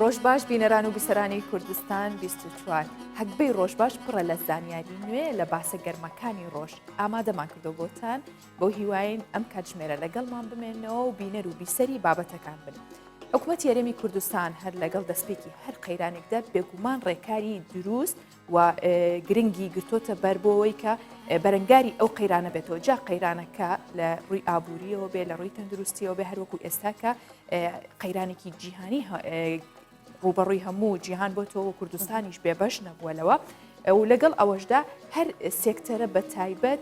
ڕۆژباش بینەران و بیسەرانی کوردستان 24 هەکبەی ڕۆژباش پڕە لە زانیاری نوێ لە باسە گەرمەکانی ڕۆژ ئامادەمان کردو بۆتان بۆ هیواین ئەم کاتژمێرە لەگەڵمان بمێنەوە و بینەر و بیسەری بابەتەکان بن. حکوومەت یاریمی کوردستان هەر لەگەڵ دەستپێکی هەر قەیرانێکدا بێگومان ڕێکاری دروست و گرنگی گرتۆتە بەر بۆەوەی کە بەرەنگاری ئەو قەیرانە بێتەوە جا قەیرانەکە لە ڕووی ئابووریەوە بێ لە ڕووی تەندروستیەوە بێ هەروەکو ئێستاکە قەیرانێکی جیهانی ڕوبەڕووی هەموو جیهان بۆتەوە کوردستانیش بێبەش نەبووەلەوە و لەگەڵ ئەوەشدا هەر سێکتەرە بە تایبەت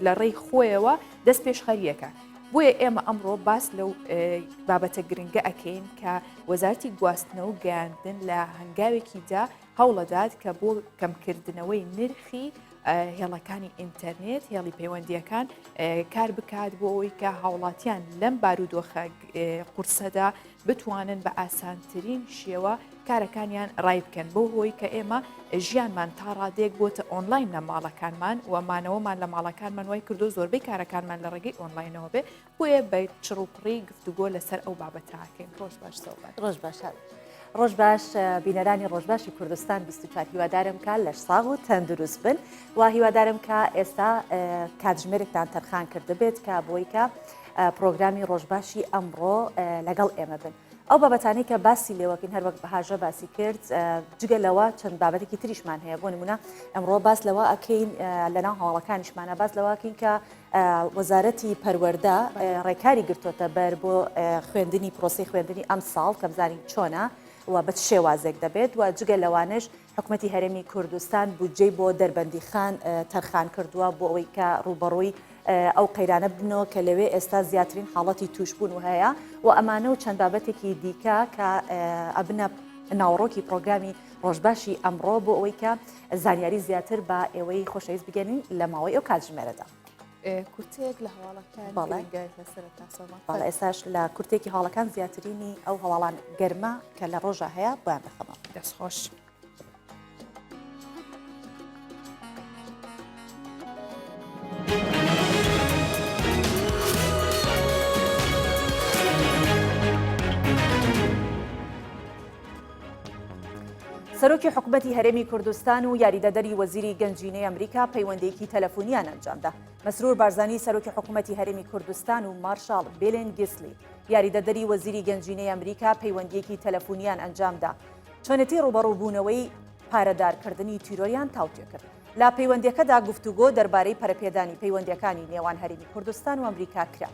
لە ڕێی خۆیەوە دەست پێشخەریەکە. بۆیە ئێمە ئەمڕۆ باس لەو بابەتە گرنگە ئەکەین کە وەزارەتی گواستنەوە و گەیاندن لە هەنگاوێکیدا هەوڵەدات کە بۆ کەمکردنەوەی نرخی هێڵەکانی ئینتەرنێت هێڵی پەیوەندیەکان کار بکات بۆ ئەوەی کە هاوڵاتیان لەم بارودۆخە قورسەدا بتوانن بە ئاسانترین شێوە کارەکانیان ڕای بکەن بۆ هۆی کە ئێمە ژیانمان تا ڕادێک بۆتە ئۆنلاین لە ماڵەکانمان ومانەوەمان لە ماڵەکانمان وای کردو زۆربەی کارەکانمان لە ڕێگەی ئۆنلاینەوە بێ بۆیە بە چڕوپڕی گفتوگۆ لەسەر ئەو بابەتاکەین. ڕۆژ باش سەوبات. ڕۆژ باش. ڕۆژ باش بینەرانی ڕۆژباشی کوردستان 24 هیوادارم کە لەش ساغ و تەندروست بن و هیوادارم کە ئێستا کاتژمێرێکتان تەرخان کرده بێت کە بۆی کە پرۆگرامی ڕۆژباشی ئەمڕۆ لەگەڵ ئێمە بن. ئەو بابەتانەی کە باسی لێوەکەین هەروەک بەهاژە باسی کرد جگە لەوە چەند بابەتێکی تریشمان هەیە بۆ نمونە ئەمڕۆ باس لەوە ئەکەین لەناو هەواڵەکانیشمانە باس لەوەکەین کە وەزارەتی پەروەردە ڕێکاری گرتوۆتە بەر بۆ خوێندنی پرۆسی خوێندنی ئەم ساڵ کە بزانین چۆنە و بە شێوازێک دەبێت و جگە لەوانش حکوومەتی هەرێمی کوردستان بودجەی بۆ دەربەندی خان تەرخان کردووە بۆ ئەوەی کە ڕوبەڕووی ئەو قەیرانە بنەوە کە لەوێ ئێستا زیاترین حاڵەتی توشبوون و هەیە و ئەمانە و چەند بابەتێکی دیکە کە ئەبنە ناوڕۆکی پرۆگرامی ڕۆژباشی ئەمڕۆ بۆ ئەوەی کە زانیاری زیاتر بە ئێوەی خۆشەویست بگەنین لە ماوەی ئەو کاتژمێرەدا. کورتێک لە هەواڵەکان باڵ ئێستاش لە کورتێکی هەواڵەکان زیاترینی ئەو هەواڵان گەرمە کە لە ڕۆژە هەیە بۆیان دەخەمە. دەستخۆش. سەرۆکی حکوومەتی هەرێمی کوردستان و یاریدەدەری وەزیری گەنجینەی ئەمریکا پەیوەندیەکی تەلەفۆنیان ئەنجامدا. مەسرور بارزانی سەرۆکی حکوومەتی هەرێمی کوردستان و مارشال بیلن گیسلی یاریدەدەری وەزیری گەنجینەی ئەمریکا پەیوەندیەکی تەلەفۆنیان ئەنجامدا. چۆنەتی ڕوبەڕووبوونەوەی پارەدارکردنی تیرۆریان تاوتێ کرد. لا پەیوەندیەکەدا گفتوگۆ دەربارەی پەرەپێدانی پەیوەندیەکانی نێوان هەرێمی کوردستان و ئەمریکا کرا.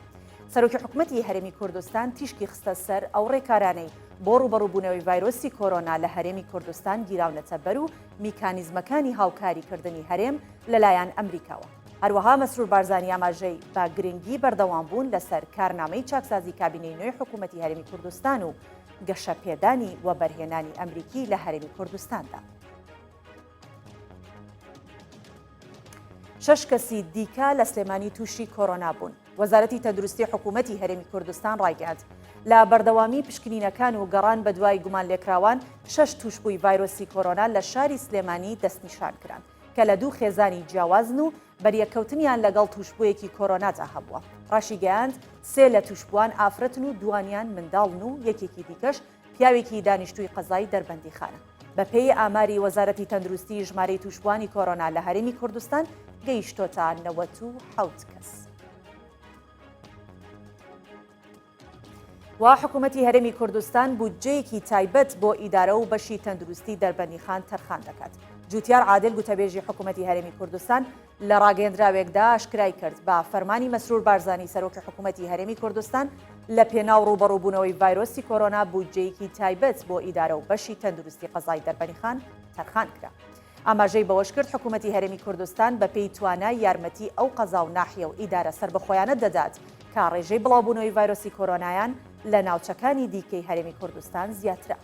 سەرۆکی حکوومەتی هەرێمی کوردستان تیشکی خستە سەر ئەو ڕێکارانەی بۆ ڕوبەڕووبوونەوەی ڤایرۆسی کۆرۆنا لە هەرێمی کوردستان گیراونەتە بەر و میکانیزمەکانی هاوکاریکردنی هەرێم لەلایەن ئەمریکاوە. هەروەها مەسرور بارزانی ئاماژەی با گرنگی بەردەوام بوون لەسەر کارنامەی چاکسازی کابینەی نوێی حکوومەتی هەرێمی کوردستان و گەشەپێدانی و بەرهێنانی ئەمریکی لە هەرێمی کوردستاندا. 6 کەسی دیکە لە سلێمانی تووشی کۆرۆنا بوون. وەزارەتی تەندروستی حکوومەتی هەرێمی کوردستان ڕایگەاند لە بەردەوامی پشکنینەکان و گەڕان بە دوای گومان لێکراوان 6 توشبووی ڤایرۆسی کۆرۆنا لە شاری سلێمانی دەستنیشان کران کە لە 2 خێزانی جیاوازن و بەریەکەوتنیان لەگەڵ توشبوویەکی کۆرۆنادا هەبووە. ڕاشی گەیاند 3 لە توشبووان ئافرەتن و دوانیان منداڵن و یەکێکی دیکەش پیاوێکی دانیشتووی قەزای دەربەندی خانە. بەپێی ئاماری وەزارەتی تەندروستی ژمارەی توشبوانی کۆرۆنا لە هەرێمی کوردستان گەیشتۆتە 97 کەس. و حکوومەتی هەرێمی کوردستان بودجەیەکی تایبەت بۆ ئیدارە و بەشی تەندروستی دەربەندی خان تەرخان دەکات. جوتیار عادل گوتەبێژی حکوومەتی هەرێمی کوردستان لە ڕاگەیەندراوێکدا ئاشکرای کرد بە فەرمانی مەسرور بارزانی سەرۆکی حکوومەتی هەرێمی کوردستان لە پێناو ڕوبەڕووبوونەوەی ڤایرۆسی کۆرۆنا بودجەیەکی تایبەت بۆ ئیدارە و بەشی تەندروستی قەزای دەربەندی خان تەرخان کرا. ئاماژەی بەوەش کرد حکوومەتی هەرێمی کوردستان بە پێی توانای یارمەتی ئەو قەزا و ناحیە و ئیدارە سربەخۆیانە دەدات کە ڕێژەی بڵاوبوونەوەی ڤایرۆسی کۆرۆنایان لە ناوچەکانی دیکەی هەرێمی کوردستان زیاترە.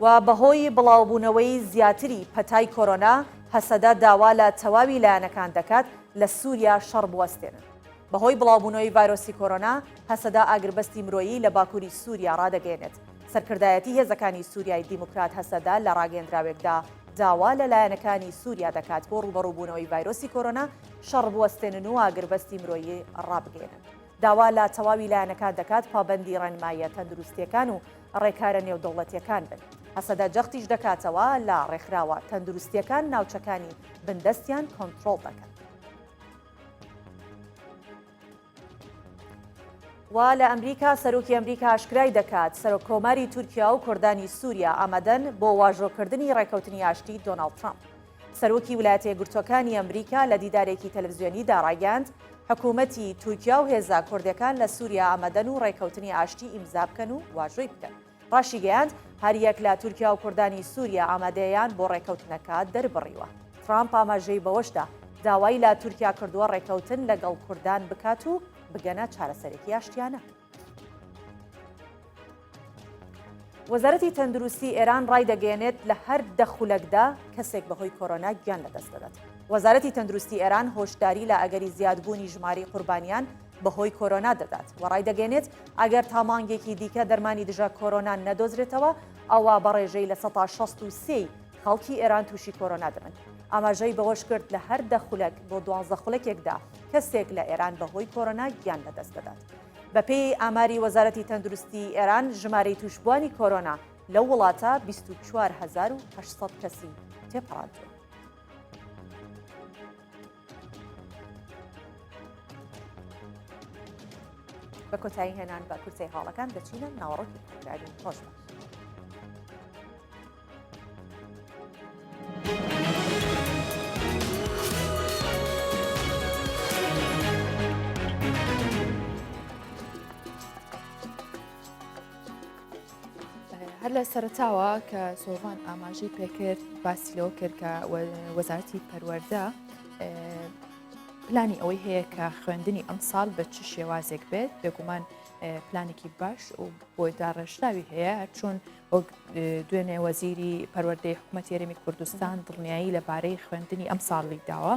و بەهۆی بڵاوبوونەوەی زیاتری پەتای کۆرۆنا هەسەدا داوا لە تەواوی لایەنەکان دەکات لە سووریا شەڕ بوەستێنن. بەهۆی بڵاوبوونەوەی ڤایرۆسی کۆرۆنا هەسەدا ئاگربەستی مرۆیی لە باکووری سووریا ڕادەگەێنێت. سەرکردایەتی هێزەکانی سووریای دیموکرات هەسەدا لە ڕاگەیەندراوێکدا داوا لە لایەنەکانی سووریا دەکات بۆ ڕوبەڕووبوونەوەی ڤایرۆسی کۆرۆنا شەڕ بوەستێنن و ئاگربەستی مرۆیی ڕابگەێنن. داوا لە تەواوی لایەنەکان دەکات پابەندی ڕێنماییە تەندروستیەکان و ڕێکارە نێودەوڵەتیەکان بن. هەسەدا جەختیش دەکاتەوە لە ڕێکخراوە تەندروستیەکان ناوچەکانی بندەستیان کۆنتڕۆڵ دەکەن. وا لە ئەمریکا سەرۆکی ئەمریکا ئاشکرای دەکات سەرۆکۆماری تورکیا و کوردانی سووریا ئامادەن بۆ واژۆکردنی ڕێکەوتنی ئاشتی دۆناڵد ترامپ. سەرۆکی ویلایەتە یەکگرتووەکانی ئەمریکا لە دیدارێکی تەلەڤیزیۆنی ڕایگەاند حکوومەتی تورکیا و هێزا کوردەکان لە سووریا ئامادەن و ڕێکەوتنی ئاشتی ئیمزا بکەن و واژۆی بکەن. ڕاشی گەیاند هەریەک لە تورکیا و کوردانی سووریا ئامادەیان بۆ ڕێکەوتنەکە دەربڕیوە. ترامپ ئاماژەی بەوەشدا داوای لە تورکیا کردووە ڕێکەوتن لەگەڵ کوردان بکات و بگەنە چارەسەرێکی ئاشتیانە. وەزارەتی تەندروستی ئێران ڕای دەگەێنێت لە هەر دەخولەکدا کەسێک بەهۆی کۆرۆنا گیان لەدەست دەدات. وەزارەتی تەندروستی ئێران هۆشداری لە ئەگەری زیادبوونی ژماری قوربانیان بەهۆی کۆرۆنا دەدات و ڕای دەگەێنێت ئەگەر تا مانگێکی دیکە دەرمانی دژە کۆرۆنا نەدۆزرێتەوە ئەوە بەڕێژەی لە 163 خەڵکی ئێران تووشی کۆرۆنا دەبن. ئاماژەی بەوەش کرد لە هەر دەخولەک بۆ 12 خولەکێکدا کەسێک لە ئێران بەهۆی کۆرۆنا گیان لەدەست دەدات. بەپێی ئاماری وەزارەتی تەندروستی ئێران ژمارەی توشبوانی کۆرۆنا لەو وڵاتە 24800 کەسی تێپەڕاندووە. بە کۆتایی هێنان بە کورسەی حاڵەکان دەچینە ناوەڕۆکی پێکرانی خۆش باش. هەر لە سەرتاوە کە سۆڤان ئاماژەی پێکرد باسی لەوە کرد کە وەزارەتی پەروەردە پلانی ئەوەی هەیە کە خوێندنی ئەم ساڵ بە چ شێوازێک بێت بێگومان پلانێکی باش و بۆی داڕێژراوی هەیە چۆن دوێنێ وەزیری پەروەردەی حکوومەتی هەرێمی کوردستان دڵنیایی لەبارەی خوێندنی ئەم ساڵی داوە.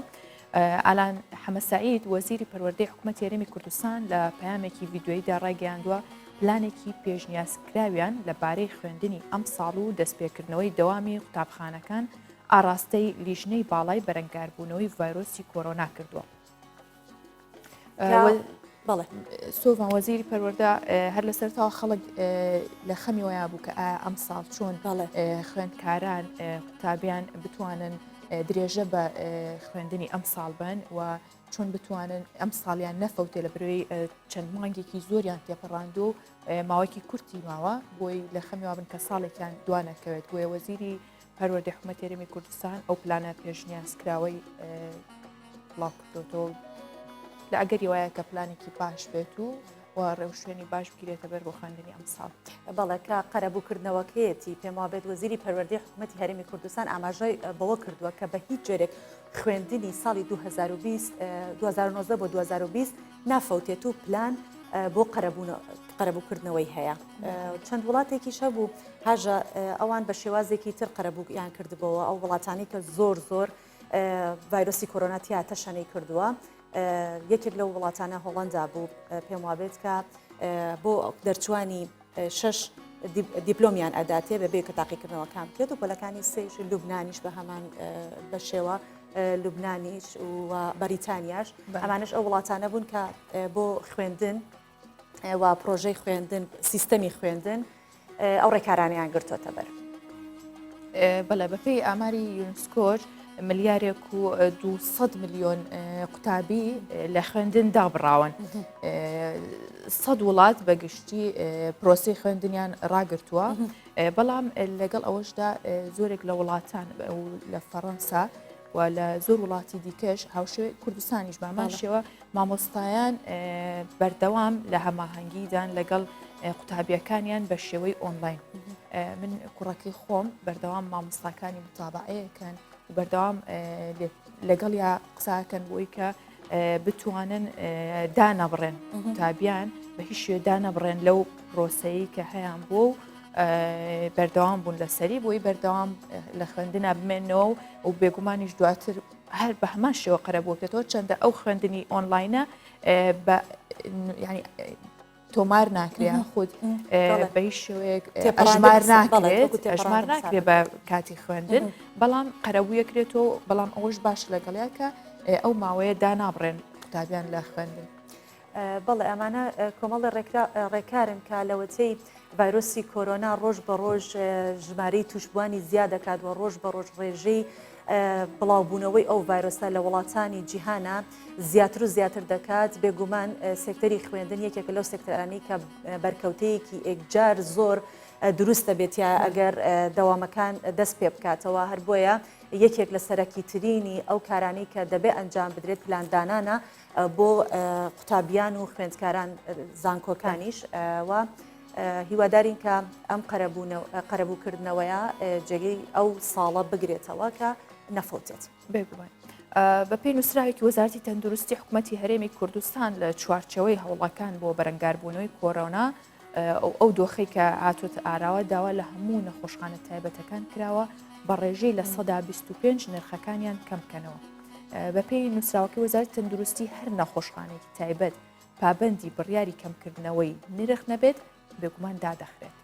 ئالان حەمەسعید وەزیری پەروەردەی حکوومەتی هەرێمی کوردستان لە پەیامێکی ڤیدیۆییدا ڕایگەیاندووە پلانێکی پێشنیازکراویان لەبارەی خوێندنی ئەم ساڵ و دەستپێکردنەوەی دەوامی قوتابخانەکان ئاراستەی لیژنەی باڵای بەرەنگاربوونەوەی ڤایرۆسی کۆرۆنا کردووە. سۆڤان وەزیری پەروەردە هەر لەسەرتاوە خەڵک لە خەمی وەیا بوو کە ئەم ساڵ چۆن خوێندکاران قوتابیان بتوانن درێژە بە خوێندنی ئەم ساڵ بن و چۆن بتوانن ئەم ساڵیان نەفەوتێ لە برەوەی چەند مانگێکی زۆریان تێپەڕاند و ماوەیەکی کورتی ماوە بۆی لە خەمیوا بن کە ساڵێکیان دوانەکەوێت بۆیە وەزیری پەروەردەی حکوومەتی هەرێمی کوردستان ئەو پلانە پێشنیازکراوەی بڵاو کردوتەوە لە ئەگەری وایە کە پلانێکی باش بێت و ڕێوشێنی باش بگیرێتە بەر بۆ خوێندنی ئەم ساڵ. بەڵێکە قەرەبووکردنەوەکەیەتی پێم وابێت وەزیری پەروەردەی حکوومەتی هەرێمی کوردستان ئاماژەی بەوە کردووە کە بە هیچ جۆرێک خوێندنی ساڵی 2019 بۆ 2020 نافەوتێت و پلان بۆ قەرەبووکردنەوەی هەیە. چەند وڵاتێکیش هەبوو هاژە ئەوان بە شێوازێکی تر قەرەبوویان کردبەوە ئەو وڵاتانی کە زۆر ڤایرۆسی کۆرۆناتیا تەشەنەی کردووە. یەکێک لەو وڵاتانە هۆڵەندا بوو پێم وابێت کە بۆ دەرچوانی 6 دیپلۆمیان ئەداتێ بەبێ کە تاقیکردنەوەکان بکرێت و پۆلەکانی سێش لوبنانیش بە هەمان بە شێوە لوبنانیش و بەریتانیاش ئەمانش ئەو وڵاتانە بوون کە بۆ خوێندن و پرۆژەی خوێندن سیستەمی خوێندن ئەو ڕێکارانیان گرتوۆتە بەر. بەڵێ بەپێی ئاماری یونسکۆر ملیارێک و 200 میلیۆن قوتابی لە خوێندن دابڕاون. 100 وڵات بەگشتی پرۆسی خوێندنیان ڕاگرتووە بەڵام لەگەڵ ئەوەشدا زۆرێک لە وڵاتان لە فەڕەنسا و لە زۆر وڵاتی دیکەش هاوشێ کوردستانیش بامان شێوە مامۆستایان بەردەوام لە هەماهەنگیدان لەگەڵ قوتابیەکانیان بە شێوەی ئۆنلاین. من کوڕەکەی خۆم بەردەوام مامۆستاکانی متابعەیەکەن بەردەوام لەگەڵ یا قساکەن بۆی کە بتوانن دانەبڕێن قوتابیان بە هیچ شوێ دانەبڕێن لەو پرۆسەیە کە هەیان بۆ و بەردەوام بوون لەسەری بۆی بەردەوام لە خوێندنە بمێنەوە و بێگومانیش دواتر هەر بە هەمان شێوە قەرەبووکێتەوە چەندە ئەو خوێندنی ئۆنلاینە تۆمار ناکرێ خود بە هیچ شێوەیەک ئەژمار ناکرێت بە کاتی خوێندن بەڵام قەرەبوویەکرێتەوە بەڵام ئەوەش باش لەگەڵەیە کە ئەو ماوەیە دانابڕێن قوتابیان لە خوێندن. بەڵێ ئەمانە کۆمەڵی ڕێکارن کە لەوەتەی ڤایرۆسی کۆرۆنا ڕۆژ بە ڕۆژ ژمارەی توشبوانی زیاد دەکات و ڕۆژ بە ڕۆژ ڕێژەی بڵاوبوونەوەی ئەو ڤایرۆسە لە وڵاتانی جیهانە زیاتر و زیاتر دەکات بێگومان سێکتەری خوێندن یەکێک لەو سێکتەرانی کە بەرکەوتەیەکی ئێکجار زۆر دروستە بێتە ئەگەر دەوامەکان دەست پێ بکاتەوە هەر بۆیە یەکێک لە سەرەکی ترینی ئەو کارانی کە دەبێ ئەنجام بدرێت پلاندانانە بۆ قوتابیان و خوێندکاران زانکۆکانیش و هیوادارین کە ئەم قەرەبووکردنەوەیە جێگەی ئەو ساڵە بگرێتەوە کە نەفوتێت. بێگومان بە پێی نووسراوێکی وەزارەتی تەندروستی حکوومەتی هەرێمی کوردستان لە چوارچەوەی هەوڵەکان بۆ بەرەنگاربوونەوەی کۆرۆنا ئەو دۆخەی کە هاتوۆتە ئاراوە داوا لە هەموو نەخۆشخانە تایبەتەکان کراوە بە ڕێژەی لە 125 نرخەکانیان کەمکەنەوە. بە پێی نووسراوەکەی وەزارەتی تەندروستی هەر نەخۆشخانەیەکی تایبەت پابەندی بڕیاری کەمکردنەوەی نرخ نەبێت بێگومان دادەخرێت.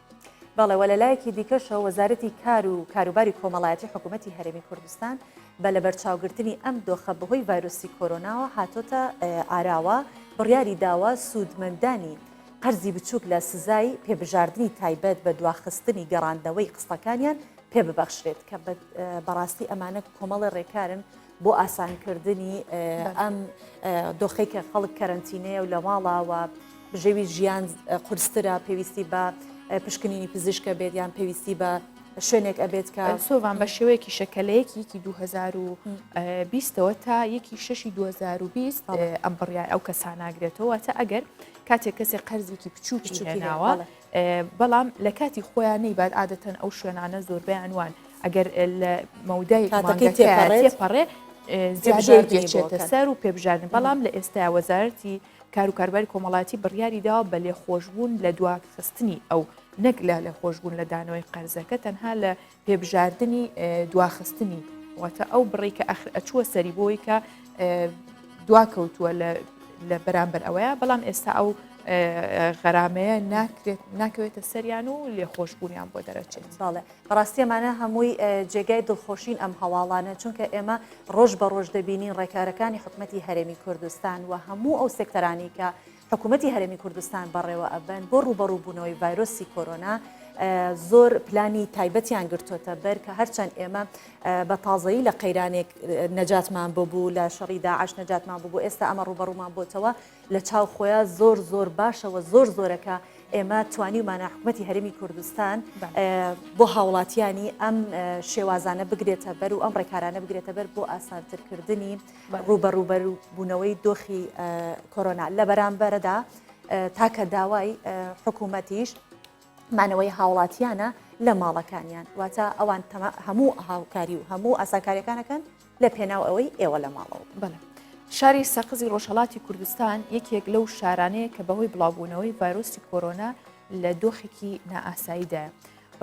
بەڵێ وە لەلایەکی دیکەشەوە وەزارەتی کار و کاروباری کۆمەڵایەتی حکوومەتی هەرێمی کوردستان بە لە بەرچاوگرتنی ئەم دۆخە بەهۆی ڤایرۆسی کۆرۆناوە هاتۆتە ئاراوە بڕیاری داوە سوودمەندانی قەرزی بچووک لە سزای پێبژاردننی تایبەت بە دواخستنی گەڕاندەوەی قسەکانیان پێ ببەخشرێت کە بەڕاستی ئەمانە کۆمەڵی ڕێکارن بۆ ئاسانکردنی ئەم دۆخەی کە خەڵک کەرەنتینەیە و لە ماڵاوە بژێوی ژیان قورسترە پێویستی بە پشکنینی پزیشکە بێت یان پێویستی بە شوێنێک ئەبێت کە سۆڤان بە شێوەیەکی شەکەلەیەکی 2020ەوە تا 1/6/2020 ئەم بڕیای ئەو کەساناگرێتەوە تا ئەگەر کاتێک کەسێک قەرزێکی بچووکی هێناوە بەڵام لە کاتی خۆیانەی بعد عادەتەن ئەو شوێنانە زۆربیان وان ئەگەر لە مەودای تێپەڕێ زیادر دێچێتە سەر و پێبژاردن بەڵام لە ئێستا وەزارەتی کار و کارباری کۆمەڵاتی بڕیاری داوە بە لێخۆشبوون لە دواخستنی ئەو نەک لە لێخۆشبوون لە دانەوەی قەرزەکە تەنها لە پێبژاردننی دواخستنی واتە ئەو بڕی کە ئەچووە سەری بۆی کە دواکەوتووە لە بەرامبەر ئەوەیە بەڵام ئێستا ئەو غەرامەیە ناکەوێتە سەریان و لێخۆشبوونیان بۆ دەرەچێت. باڵێ بەڕاستیەمانە هەمووی جێگای دڵخۆشین ئەم هەواڵانە چونکە ئێمە ڕۆژ بە ڕۆژ دەبینین ڕێکارەکانی حکوومەتی هەرێمی کوردستان و هەموو ئەو سێکتەرانی کە حکوومەتی هەرێمی کوردستان بەڕێوە ئەبن بۆ ڕوبەڕووبوونەوەی ڤایرۆسی کۆرۆنا زۆر پلانی تایبەتیان گرتوۆتە بەر کە هەرچەند ئێمە بە تازایی لە قەیرانێک نەجاتمان بوو لە شەڕی داعش نەجاتمان بوو ئێستا ئەمە ڕوبەڕوومان بۆتەوە لە چاو خۆیان زۆر باشەوە زۆرەکە ئێمە توانیمانە حکوومەتی هەرێمی کوردستان بۆ هاوڵاتیانی ئەم شێوازانە بگرێتە بەر و ئەم ڕێکارانە بگرێتە بەر بۆ ئاسانترکردنی ڕوبەڕووبوونەوەی دۆخی کۆرۆنا لە بەرامبەرەدا تاکە داوای حکوومەتیش مانەوەی هاوڵاتیانە لە ماڵەکانیان واتە ئەوان هەموو هاوکاری و هەموو ئاساکاریەکانەکەن لە پێناو ئەوەی ئێوە لە ماڵەوە. بەڵێ شاری سەقزی ڕۆژهەڵاتی کوردستان یەکێک لەو شارانەیە کە بەهۆی بڵاوبوونەوەی ڤایرۆسی کۆرۆنا لە دۆخێکی نائاساییدایە.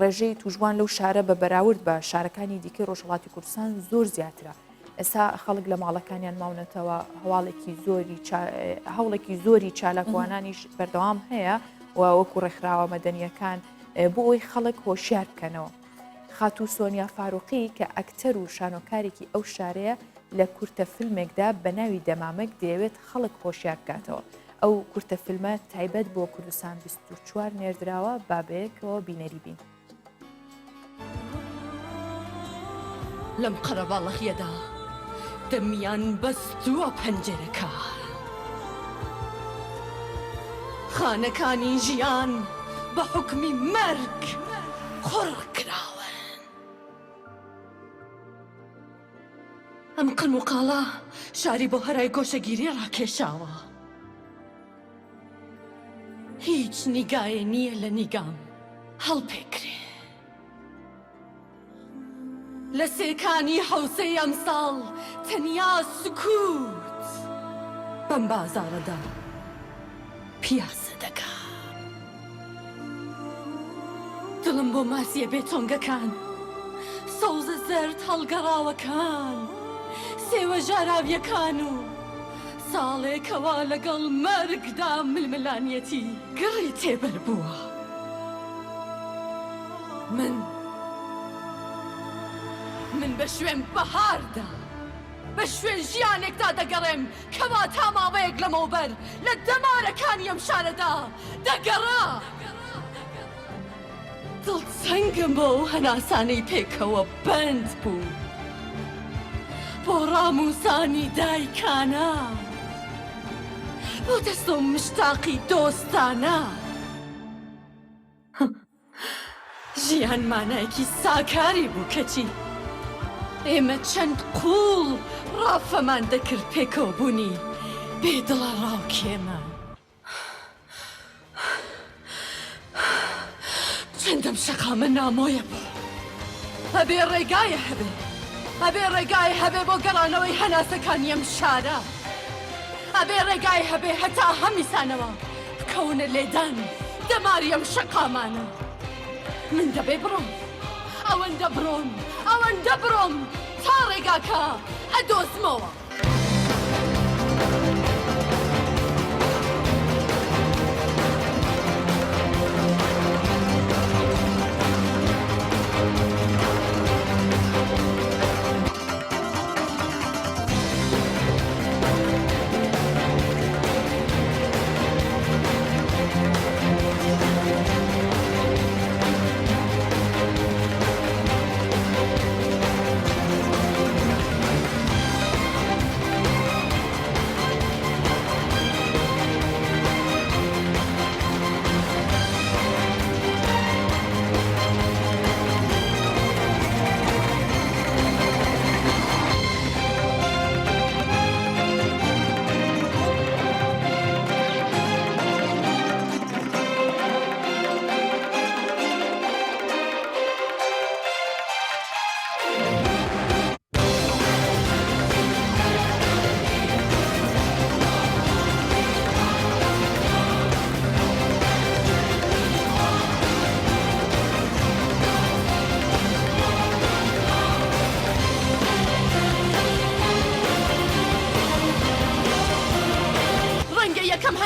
ڕێژەی توژوان لەو شارە بە بەراورد بە شارەکانی دیکەی ڕۆژهەڵاتی کوردستان زۆر زیاترە. ئێستا خەڵک لە ماڵەکانیان ماونەتەوە هەوڵێکی زۆری چالاکوانانیش بەردەوام هەیە و وەکو ڕێکخراوە مەدەنیەکان بۆ ئەوی خەڵک هۆشیار بکەنەوە. خاتوو سۆنیا فاروقی کە ئەکتەر و شانۆکارێکی ئەو شارەیە لە کورتە فیلمێکدا بە ناوی دەمامەک دەیەوێت خەڵک هۆشیار بکاتەوە. ئەو کورتە فیلمە تایبەت بۆ کوردستان 24 نێردراوە بابەیەکەوە بینەری بین. لەم قەرەباڵەخیەدا دەمیان بەستووە پەنجەرەکە خانەکانی ژیان بە حکمی مەرگ قڕ کراون. ئەم قن و قاڵە شاری بۆ هەرای گۆشەگیری ڕاکێشاوە. هیچ نیگایە نییە لە نیگام هەڵپێکرێ. لە سێکانی حوسەی ئەمساڵ تەنیا سکوت بەم بازاڕەدا پیاسە دەکا. دڵم بۆ ماسیە بێتۆنگەکان سەوزە زەرد هەڵگەڕاوەکان سێوە ژاراویەکان و ساڵێکەوە لەگەڵ مەرگدا ململانیەتی گڕی تێبەر بووە. من بە شوێن بەهاردا بە شوێن ژیانێکدا دەگەڕێم کەوا تا ماوەیەک لەمەوبەر لە دەمارەکانی ئەم شارەدا دەگەڕا دڵچەنگم بۆ هەناسانەی پێکەوە بەند بوو بۆ ڕاموزانی دایکانە بۆ دەست و مشتاقی دۆستانە ژیان مانایەکی ساکاری بوو کەچی ئێمە چەند قوڵ ڕافەمان دەکرد پێکەوە بوونی بێدڵە ڕاوکێمە چەندەم شەقامە نامۆیە بوو هەبێ ڕێگایە هەبێ بۆ گەڕانەوەی هەناسەکانی ئەم شارە هەبێ ڕێگای هەبێ هەتا هەمیسانەوە بکەونە لێدان دەماری ئەم شەقامانە من دەبێ بڕۆم ئەوەندە بڕۆم تا ڕێگاکە ئەدۆزمەوە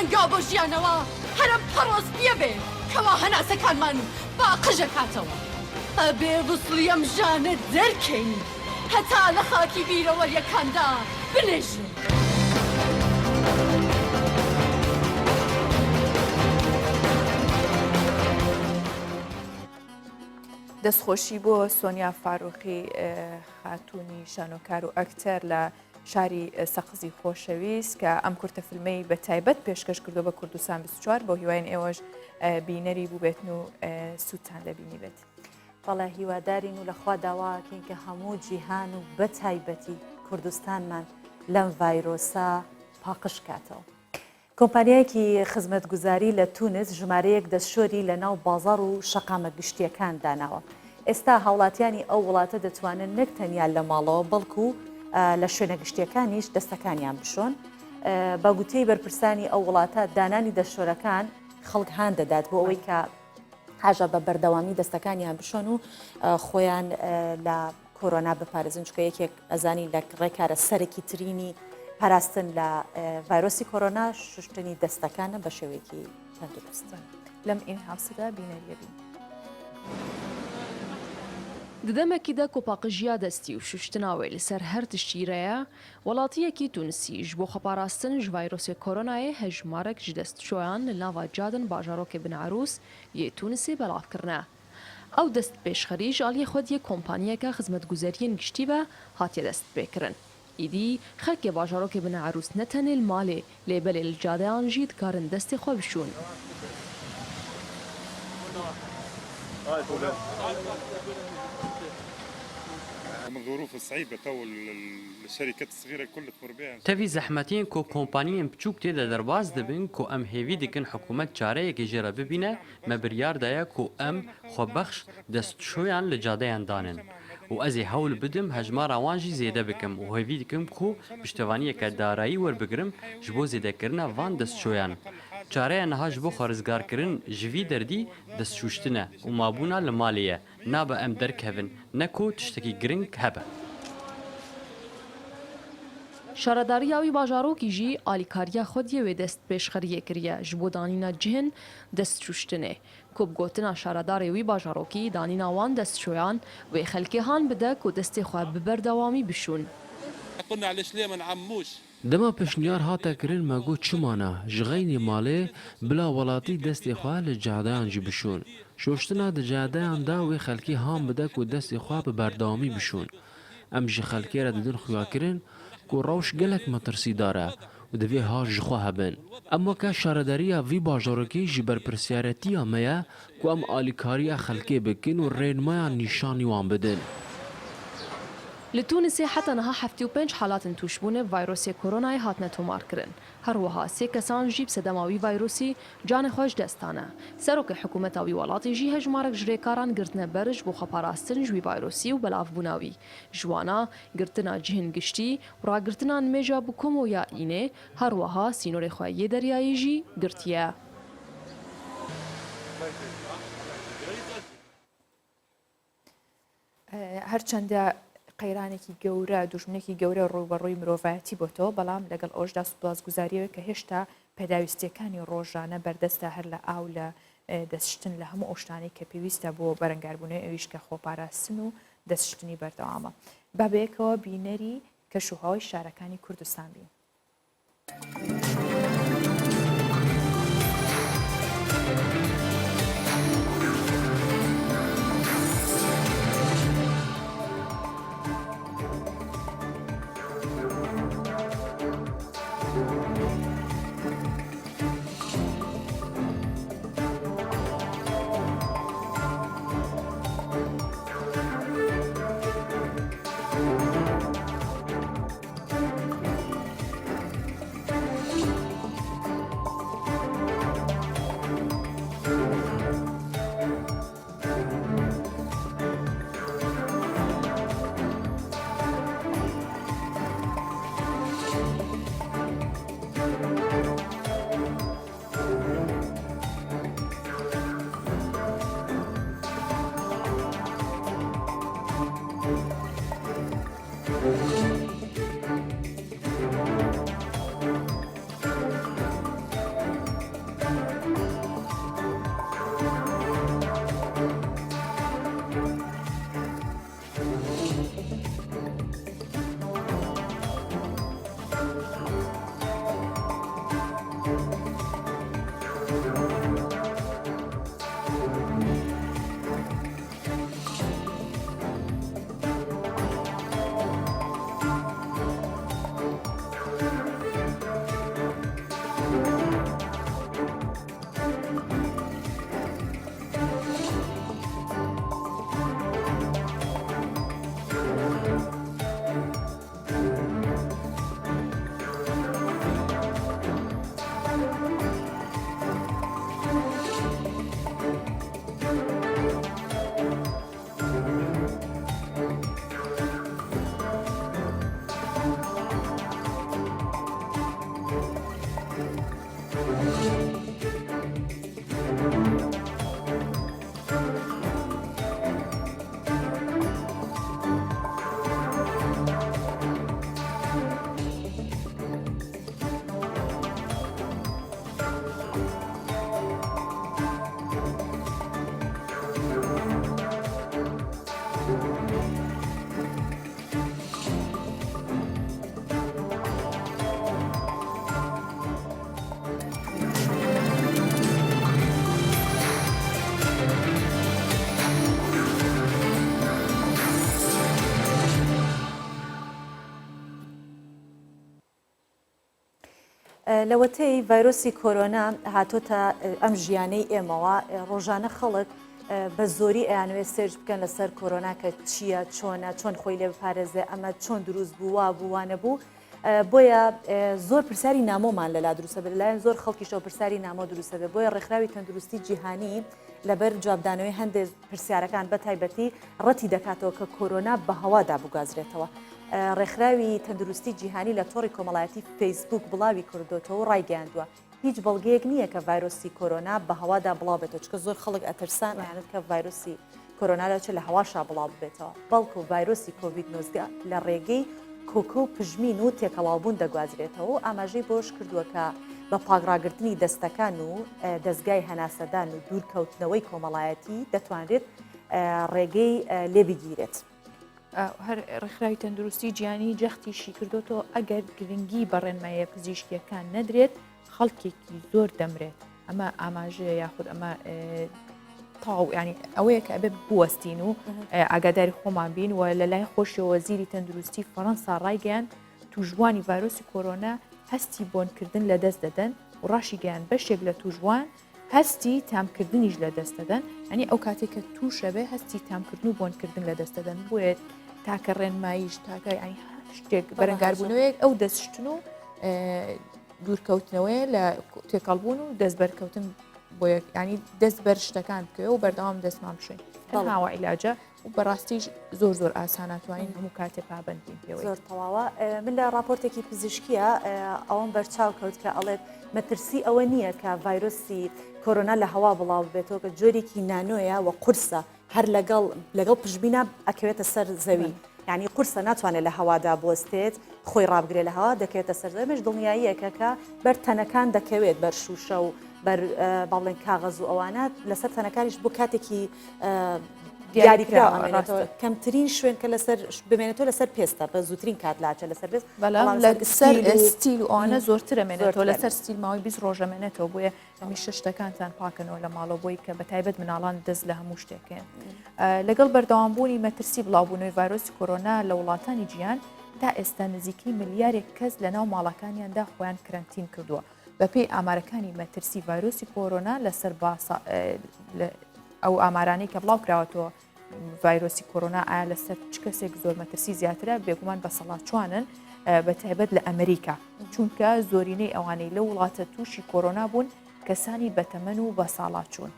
هەنگاو بۆ ژیانەوە هەرم پەڕۆز پێبێ کەوا هەناسەکانمان با قژە کاتەوە ئەبێ وسڵی ئەم ژانە دەرکەین هەتا لە خاکی بیرەوەریەکاندا بنێژێ دەستخۆشی بۆ سۆنیا فاروقی خاتوونی شانۆکار و ئەکتەر لە شاری سەقزی خۆشەویست کە ئەم کورتە فیلمەی بە تایبەت پێشکەش کردو بە کوردستان 24 بۆ هیوایین ئێوەش بینەری بووبێتن و سوودتان لەبینی بێت. بەڵێ هیوادارین و لەخوا داواکەین کە هەموو جیهان و بە تایبەتی کوردستانمان لەم ڤایرۆسا پاقش کاتەوە. کۆمپانیایەکی خزمەتگوزاری لە تونس ژمارەیەک دەستشۆری لە ناو بازار و شەقامە گشتیەکان داناوە. ئێستا هاوڵاتیانی ئەو وڵاتە دەتوانن نەک تەنیا لە ماڵەوە بەڵکو لە شوێنە گشتیەکانیش دەستەکانیان بشۆن. بە گوتەی بەرپرسانی ئەو وڵاتە دانانی دەستشۆرەکان خەڵک هان دەدات بۆ ئەوەی کە حاژە بە بەردەوامی دەستەکانیان بشۆن و خۆیان لە کۆرۆنا بپارێزن چکە یەکێک ئەزانی لە ڕێکارە سەرێکی ترینی پاراستن لە ڤایرۆسی کۆرۆنا شوشتنی دەستەکانە بە شێوەیەکی تەندروست. لەم ئین هاوسەدا بینەریەبین. ددەمێکیدا کۆپاقژیا دەستی و شوشتناوی لەسەر هەر تشتیرەیە وڵاتیەکی تونسیش بۆ خەپاراستن ژ ڤایرۆسی کۆرۆنایە هەژمارەك ji destşoyan li nava cadin bajarokê Binarûs yê Tunisê belavkirine. Ew dest pêşxerî ji aliyê xwe yê kompanyeka xizmetguzariyên giştî ve hatiye dest pêkirin. Îdî xelkê bajarokê Binarûs ne tenê li malê lê belê li cadeyan jî dikarin destê xwe bişûn. الظروف الصعيبه تو الشركات الصغيره الكل تمر بها تەوی زەحمەتیان کۆ کۆمپانیên بچووک تێدا دەرباز دەبن کۆ ئەم هێوی دکن حکوومەت چارەیەکی ژێرە ببینە مە بریاردایە کۆ ئەم خۆبەخش دەستشۆیان لە جادەیان دانن و ئەزێ هەول بدم هەژمارا وانژی زێدە بکەم و هێوی دکم کۆ پشتەوانیەکە دارایی وەربگرم ji بۆ زێدەکردنە van دەستشۆیان چارەیە نەها ji بۆ خۆرزگارکردن ji vî derdî destşûştine û mabûna li malê ye nabe em derkevin ne ku tiştekî giring hebe. Şaredariya wî bajarokî jî alîkariya xwediyê wê dest pêşxeriyê kiriye ji bo danîna cihên destşûştinê. Ku bi gotina şaredarê wî bajarokî danîna wan destşoyan wê xelkê han bide ku destê xwe bi berdewamî bişûn. قلنا علاش ليه ما نعموش دما پشنیار هاته کرن مگو چمانه جغینی ماله بلا ولاتی دستی خواه لجادیان جی بشون شوشتنا د جادیان دا وی خلکی هام بدک و دستی خواه به بردامی بشون ام جی خلکی را ددن خواه کرن کو روش گلک مترسی داره و دوی ها جخواه هبن اما که شارداریا وی باجارکی جی بر پرسیارتی آمیا کو ام آلیکاریا خلکی بکن و رینمایا نیشانی وان بدن لتونسي حتى نها حفتي وبنج حالات توشبونه فيروسي كورونا هاتنا تومار كرن هروها سي كسان جيب سدماوي فيروسي جان خوش دستانه سروك حكومة وي ولاتي جي هجمارك جريكاران قرتنا برج بو خباراستن جوي فيروسي وبلاف بوناوي جوانا قرتنا جهن قشتي ورا قرتنا نميجا بو كومو يا إينه هروها سينوري خواه درياي جي قرتيا هەرچەندە قەیرانێکی گەورە دوژمنێکی گەورە ڕووبەڕووی مرۆڤایەتی بۆتەوە بەڵام لەگەڵ ئەوشدا سوپاسگوزاریەوە کە هێشتا پێداویستیەکانی ڕۆژانە بەردەستە هەر لە ئاو لە دەستشتن لە هەموو ئەوشتانەی کە پێویستە بۆ بەرەنگاربوونەوەی ئەویش کە خۆپاراستن و دەستشتنی بەردەوامە بابەیەکەوە بینەری کەشوهاوی شارەکانی کوردستان بین. لەوەتەی ڤایرۆسی کۆرۆنا هاتۆتە ئەم ژیانەی ئێمەوە ڕۆژانە خەڵک بە زۆری ئەیانوێ سێرج بکەن لەسەر کۆرۆنا کە چییە چۆنە چۆن خۆی لێ بپارێزێ ئەمە چۆن دروست بوو وا بووانە بوو بۆیە زۆر پرسیاری نامۆمان لەلا دروستە بێت لایەن زۆر خەڵکیشەوە پرسیاری نامۆ دروستە بێت بۆیە ڕێکخراوی تەندروستی جیهانی لەبەر جوابدانەوەی هەندێک پرسیارەکان بە تایبەتی ڕەتی دەکاتەوە کە کۆرۆنا بە هەوادا بگازرێتەوە. ڕێکخراوی تەندروستی جیهانی لە تۆڕی کۆمەڵایەتی فەیسبوک بڵاوی کردوتەوە و ڕایگەیاندووە هیچ بەڵگەیەک نییە کە ڤایرۆسی کۆرۆنا بە هەوادا بڵاو بێتەوە چکە زۆر خەڵک ئەترسان یانت کە ڤایرۆسی کۆرۆنا لەچ لە هەواشا بڵاو بێتەوە بەڵکو ڤایرۆسی کۆڤید-19 لە ڕێگەی کۆکە و پژمین و تێکەڵاوبوون دەگوازرێتەوە و ئاماژەی بۆش کردووە کە بە پاگڕاگرتنی دەستەکان و دەستگای هەناسەدان و دوورکەوتنەوەی کۆمەڵایەتی دەتوانرێت ڕێگەی لێبگیرێت. هەر ڕێکخراوی تەندروستی جیانی جەختیشی کردوەوە ئەگەر گرنگی بەڕێنمایە پزیشکیەکان نەدرێت خەڵکێکی زۆر دەمرێت ئەمە ئاماژەیە یاخود ئەمە تاو ینی ئەوەیە کە ئەبێ بوەستین و ئاگاداری خۆمان بین و لە لای خۆشیەوە وەزیری تەندروستی فەڕەنسا ڕایگەیان توژوانی ڤایرۆسی کۆرۆنا هەستی بۆنکردن لە دەست دەدەن و ڕاشی گەیان بەشێک لە توژوان هەستی تامکردنیش لە دەست دەدەن ئەنی ئەو کاتێک کە تووشە بێ هەستی تامکردن و بۆنکردن لە دەست دەدەن بۆیە تاکە ڕێنماییش تاکە ینی شتێک بەرەنگاربوونەوەیەک ئەو دەستشتن و دوورکەوتنەوەی لە تێکەڵبوون و دەست بەرکەوتن بۆ ینی دەست بەر شتەکان بکەوە و بەردەوام دەستمان بشوین هاوە عیلاجە و بەڕاستیش زۆر زۆر ئاساناتوانین هەموو کاتێ پابندین پێوە زۆر تەواوە من لە راپۆرتێکی پزیشکیە ئەوەم بەرچاو کەوت کە ئەڵێت مەترسی ئەوە نییە کە ڤایرۆسی کۆرۆنا لە هەوا بڵاو بێتەوە کە جۆرێکی نانۆیە و قورسە هەر لەگەڵ پشبینە ئەکەوێتە سەر زەوی یعنی قورسە ناتوانێت لە هەوادا بۆستێت خۆی ڕابگرێت لە هەوا دەکەوێتە سەر زەویش دڵنیاییەکە کە بەر تەنەکان دەکەوێت بەر شوشە و بەر باڵێن کاغەز و ئەوانات لەسەر تەنەکانیش بۆ کاتێکی دیاریکراوە کەمترین شوێن کە لەسەر بمێنێتەوە لەسەر پێستە بە زووترین کات لاچە لەسەر پێست لەسەر ستیل و ئەوانە زۆرترە مێنێتەوە لەسەر ستیل ماوەی 20 ڕۆژەمێنێتەوە بۆیە هەمیشە شتەکانتان پاکەنەوە لە ماڵەوە بۆی کە بە تایبەت مناڵان دەست لە هەموو شتێکێن لەگەڵ بەردەوامبوونی مەترسی بڵاوبوونەوەی ڤایرۆسی کۆرۆنا لە وڵاتانی جیهان تا ئێستا نزیکەی ملیارێک کەس لە ناو ماڵەکانیاندا خۆیان کەرەنتین کردووە بەپێی ئامارەکانی مەترسی ڤایرۆسی کۆرۆنا لەسەر ئەو ئامارانەی کە بڵاو کراوەتەوە ڤایرۆسی کۆرۆنا ئایا لەسەر چ کەسێک زۆر مەترسی زیاترە بێگومان بە سەڵاتچوانن بە تایبەت لە ئەمریکا چونکە زۆرینەی ئەوانەی لە وڵاتە تووشی کۆرۆنا بوون کەسانی بەتەمەن و بە ساڵات چوون.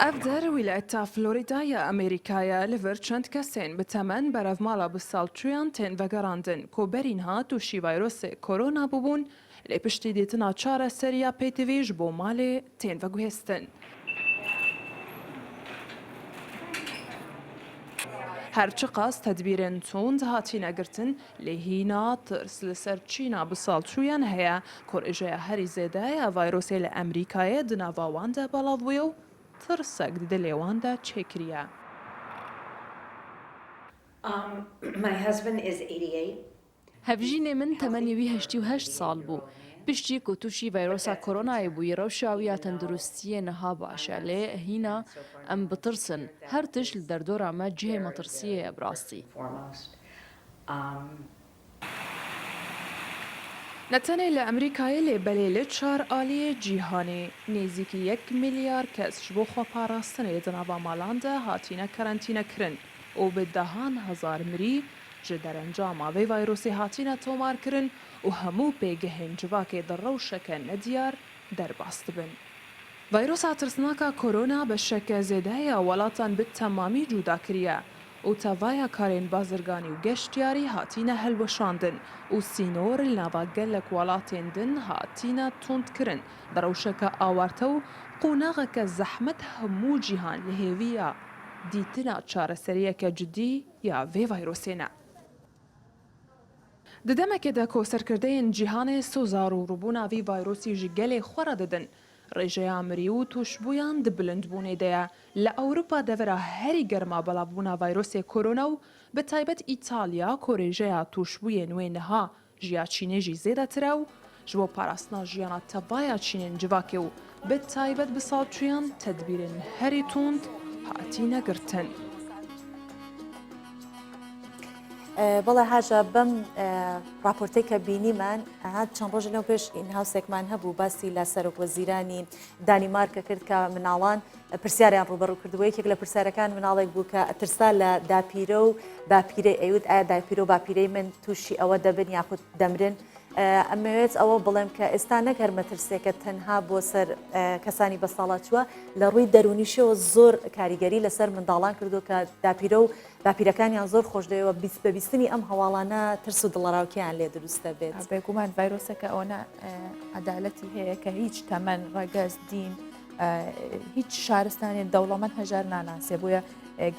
ئەفدەر ویلایەتە فلۆریدایە ئەمریکایە لەڤەر چەند کەسێن بتەمەن بەرەڤماڵە بساڵچویان تێن ڤەگەڕاندن کۆبەرینها تووشی ڤایرۆسی کۆرۆنا ببوون لێ پشتی دیتنا چارە سەریا پێتڤێژ بۆ مالێ تێن ڤەگوێستن. هەرچی قاس تەدبیرên تند هاتیینەگرتن لێ هینا ترس لەسەر چینا بساڵچوویان هەیە کۆڕێژەیە هەری زێدایە ڤایرۆسێ لە ئەمریکایە دناڤاواندا بەڵاوبووە و ترسێک دە لێواندا چێکریە. هەڤژینێ من تەمەنیوی 88 ساڵ بوو. پشتی کو تووشی ڤایرۆسا کۆرۆنای بووی ڕەوشاویە تەندروستیە نەها باشە لێ هینا ئەم بترسن هەر تش لە دەردۆرامە جێ مەترسیە بڕاستی. نەتەنێ لە ئەمریکایە لێ بەلێ لە 4 ئالیە جیهانێ نێزیکی 1 میلیار کەسش بۆ خۆپاراستنە لە دناڤا ماڵاندا هاتینە کەرەنتینەکردن و بەدەهان هەزار مری ji derencama vê vayrosê hatîne tomarkirin û hemû pêgehên civakê di rewşeke nediyar derbas dibin. Vayrosa tirsnaka korona bi şeke zêdeya welatan bi temamî cuda kiriye û tevaya karên bazirganî û geştyarî hatîne helweşandin û sînor li nava gelek welatên din hatîne tundkirin di rewşeke awarte û qûnexeke zehmet hemû cîhan li hêviya dîtina çareseriyeke cidî ya vê vayrosê ne. Di demekê de ku serkirdeyên cîhanê sozar û rûbûna vî vayrosî ji gelê xwe re didin, rêjeya mirî û tûşbûyan di bilindbûnê de ye. Li Ewropa devera herî germa belavbûna vayrosê korona û bi taybet İtalya ku rêjeya tûşbûyên wê niha jiya Çînê jî zêdetir e û ji bo parastina jiyana tevaya Çînên civakê û bi taybet bi salçûyan tedbîrên herî tund hatîne girtin. بەڵێ هاژە بەم راپۆرتەی کە بینیمان چەند ڕۆژ لەو پێش ئین هاوسێکمان هەبوو باسی لە سەرۆکوەزیرانی دانیمارکە کرد کە مناڵان پرسیاریان ڕوبەڕوو کردووە یەکێک لە پرسیارەکان مناڵێک بوو کە ترسا لە داپیرە و باپیرەی ئەیوت ئایا داپیرە و باپیرەی من تووشی ئەوە دەبن یاخود دەمرن ئەمەوێت ئەوە بڵێم کە ئێستا نەکەر مەترسێکە تەنها بۆ سەر کەسانی بەساڵاتوە لە ڕووی دەرونیشەوە زۆر کاریگەری لەسەر منداڵان کردو کە داپیرە و باپیرەکانیان زۆر خۆش دەوە بە بیستنی ئەم هەواڵانە ترس و دڵەڕاوکیان لێ دروستە بێت بێگومان ڤایرۆسەکە ئەوە عەدالەتی هەیە کە هیچ تەمەن ڕەگەز دین هیچ شارستانێن دەوڵەمەند هەژار ناناسێ بۆیە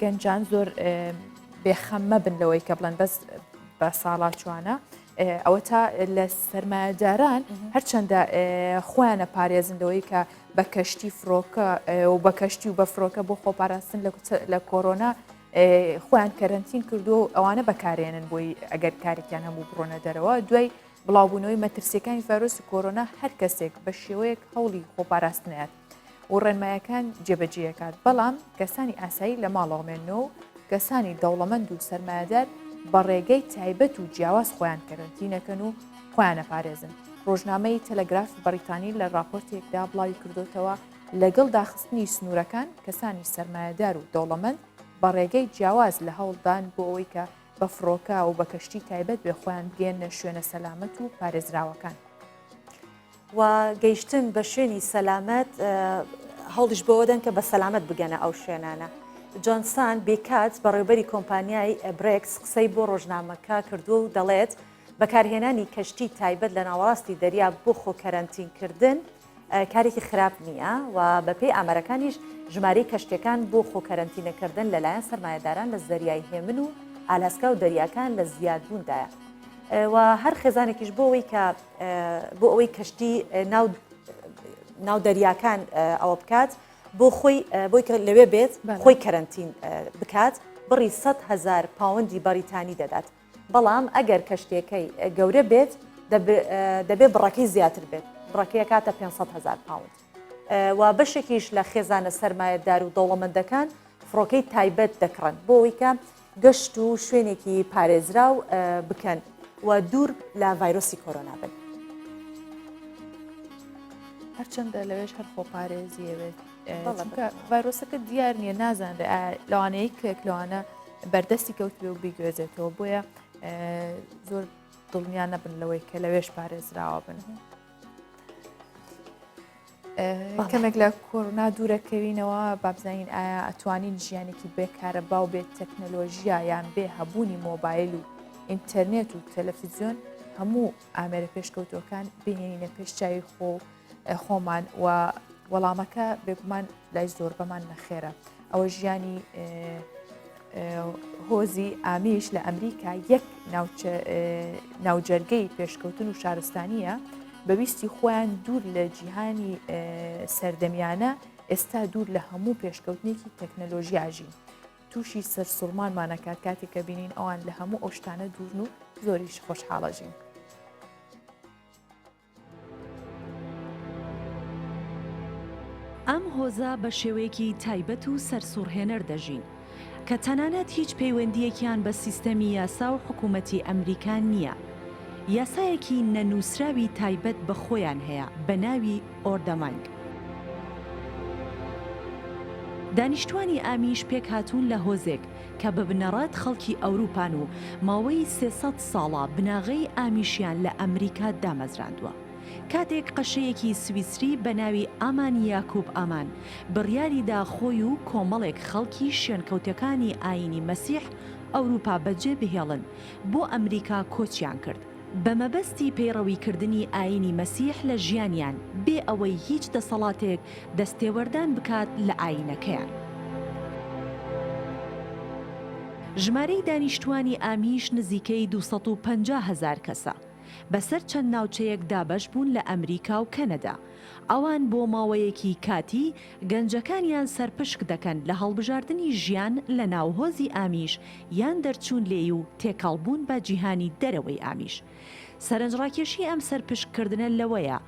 گەنجان زۆر بێخەممە بن لەوەی کە بڵێن بەس بە ساڵات چوانە ئەوە تا لە سەرمایه‌داران هەرچەندە خۆیانە پارێزندەوەی کە بە کەشتی فڕۆکە و بە کەشتی و بە فڕۆکە بۆ خۆپاراستن لە کۆرۆنا خۆیان کەرنتین کردو و ئەوانە بەکارێنن بۆی ئەگەر کارێکیان هەموو بڕۆنە دەرەوە دوای بڵاوبوونەوەی مەترسیەکانی ڤایرۆسی کۆرۆنا هەر کەسێک بە شێوەیەک هەوڵی خۆپاراستنیات و ڕێنمایەکان جێبەجێەکات بەڵام کەسانی ئاسایی لە ماڵەوەمێنەوە کەسانی دەوڵەمەند و سەرمایه‌دار بە ڕێگەی تایبەت و جیاواز خۆیان کەرنتینەکەن و خۆیانە پارێزن. ڕۆژنامەی تەلەگراف بەریتانی لە راپۆرتێکدا بڵاوی کردوتەوە لەگەڵ داخستنی سنوورەکان کەسانی سەرمایه‌دار و دەوڵەمەند بە ڕێگەی جیاواز لە هەوڵدان بۆ ئەوەی کە بە فڕۆکە و بە کەشتی تایبەت بێ خۆیان بگەێنە شوێنە سەلامەت و پارێزراوەکان. و گەیشتن بە شوێنی سەلامەت هەڵیش بۆدەن کە بە سەلامەت بگەنە ئەو شوێنانە. جۆنسان بێکات بەڕێوەبەری کۆمپانیای برێکس قسەی بۆ ڕۆژنامەکە کردو و دەڵێت بەکارهێنانی کەشتی تایبەت لە ناوەڕاستی دەریا بۆ خۆکەرەنتینکردن کارێکی خراپ نییە و بەپێی ئامارەکانیش ژمارەی کەشتەکان بۆ خۆکەرەنتینەکردن لەلایەن سەرمایه‌داران لە زەریای هێمن و ئالاسکا و دەریاکان لە زیادبووندایە و هەر خێزانێکیش بۆ ئەوەی کەشتی ناو دەریاکان ئەوە بکات بۆی کە لەوێ بێت خۆی کەرنتین بکات بڕی 100,000 پاوەندی بەریتانی دەدات بەڵام ئەگەر کەشتێکەکەی گەورە بێت دەبێت بڕەکەی زیاتر بێت بڕەکەی کاتە 500,000 پاوەند و بەشێکیش لە خێزانە سەرمایه‌دار و دەوڵەمەندەکان فڕۆکەی تایبەت دەکڕن بۆ ئەوەی کە گەشت و شوێنێکی پارێزراو بکەن و دوور لە ڤایرۆسی کۆرۆنا بن. هەرچەندە لەوێش هەر خۆپارێزیەوێت ڤایرۆسەکە دیار نییە نازانێت لەوانەیە کێک لەوانە بەردەستی کەوتبێ و بیگوێزێتەوە بۆیە زۆر دڵنیان نەبن لەوەی کە لەوێش پارێزراوە بن. کەمێک لە کۆرۆنا دوورەکەوینەوە بابزانین ئایا ئەتوانین ژیانێکی بێکارەبا و بێت تەکنەلۆژیا یان بێ هەبوونی مۆبایل و ئینتەرنێت و تەلەڤیزیۆن هەموو ئامێرە پێشکەوتەکان بهێنینە پێشچاوی خۆمان و وەڵامەکە بێگومان لای زۆر بەمان نەخێرە. ئەوە ژیانی هۆزی ئامیش لە ئەمریکا یەک ناوجەرگەی پێشکەوتن و شارستانیە بەویستی خۆیان دوور لە جیهانی سەردەمیانە ئێستا دوور لە هەموو پێشکەوتنێکی تەکنەلۆژیاژین تووشی سەرسوڵمانمانەکات کاتێک کە بینین ئەوان لە هەموو ئەو شتانە دوورن و زۆریش خۆشحاڵەژین. ئەم هۆزە بە شێوەیەکی تایبەت و سەرسوڕهێنەر دەژین کە تەنانەت هیچ پەیوەندیەکیان بە سیستەمی یاسا و حکوومەتی ئەمریکان نییە. یاسایەکی نەنووسراوی تایبەت بە خۆیان هەیە بە ناوی ئۆردەمانگ. دانیشتوانی ئامیش پێک هاتوون لە هۆزێک کە بە بنەڕەت خەڵکی ئەوروپان و ماوەی 300 ساڵە بناغەی ئامیشیان لە ئەمریکا دامەزراندووە. کاتێک قەشەیەکی سویسری بە ناوی ئامان یاکوب ئامان بڕیاریدا خۆی و کۆمەڵێک خەڵکی شوێنکەوتەکانی ئاینی مەسیح ئەوروپا بەجێ بهێڵن بۆ ئەمریکا کۆچیان کرد بە مەبەستی پەیڕەویکردنی ئاینی مەسیح لە ژیانیان بێ ئەوەی هیچ دەسەڵاتێک دەستێوەردان بکات لە ئاینەکەیان. ژمارەی دانیشتوانی ئامیش نزیکەی 250,000 کەسە. بەسەر چەند ناوچەیەک دابەش بوون لە ئەمریکا و کەنەدا. ئەوان بۆ ماوەیەکی کاتی گەنجەکانیان سەرپشک دەکەن لە هەڵبژاردننی ژیان لە ناوهۆزی ئامیش یان دەرچوون لێی و تێکەڵبوون بە جیهانی دەرەوەی ئامیش. سەرنجڕاکێشی ئەم سەرپشککردنە لەوەیە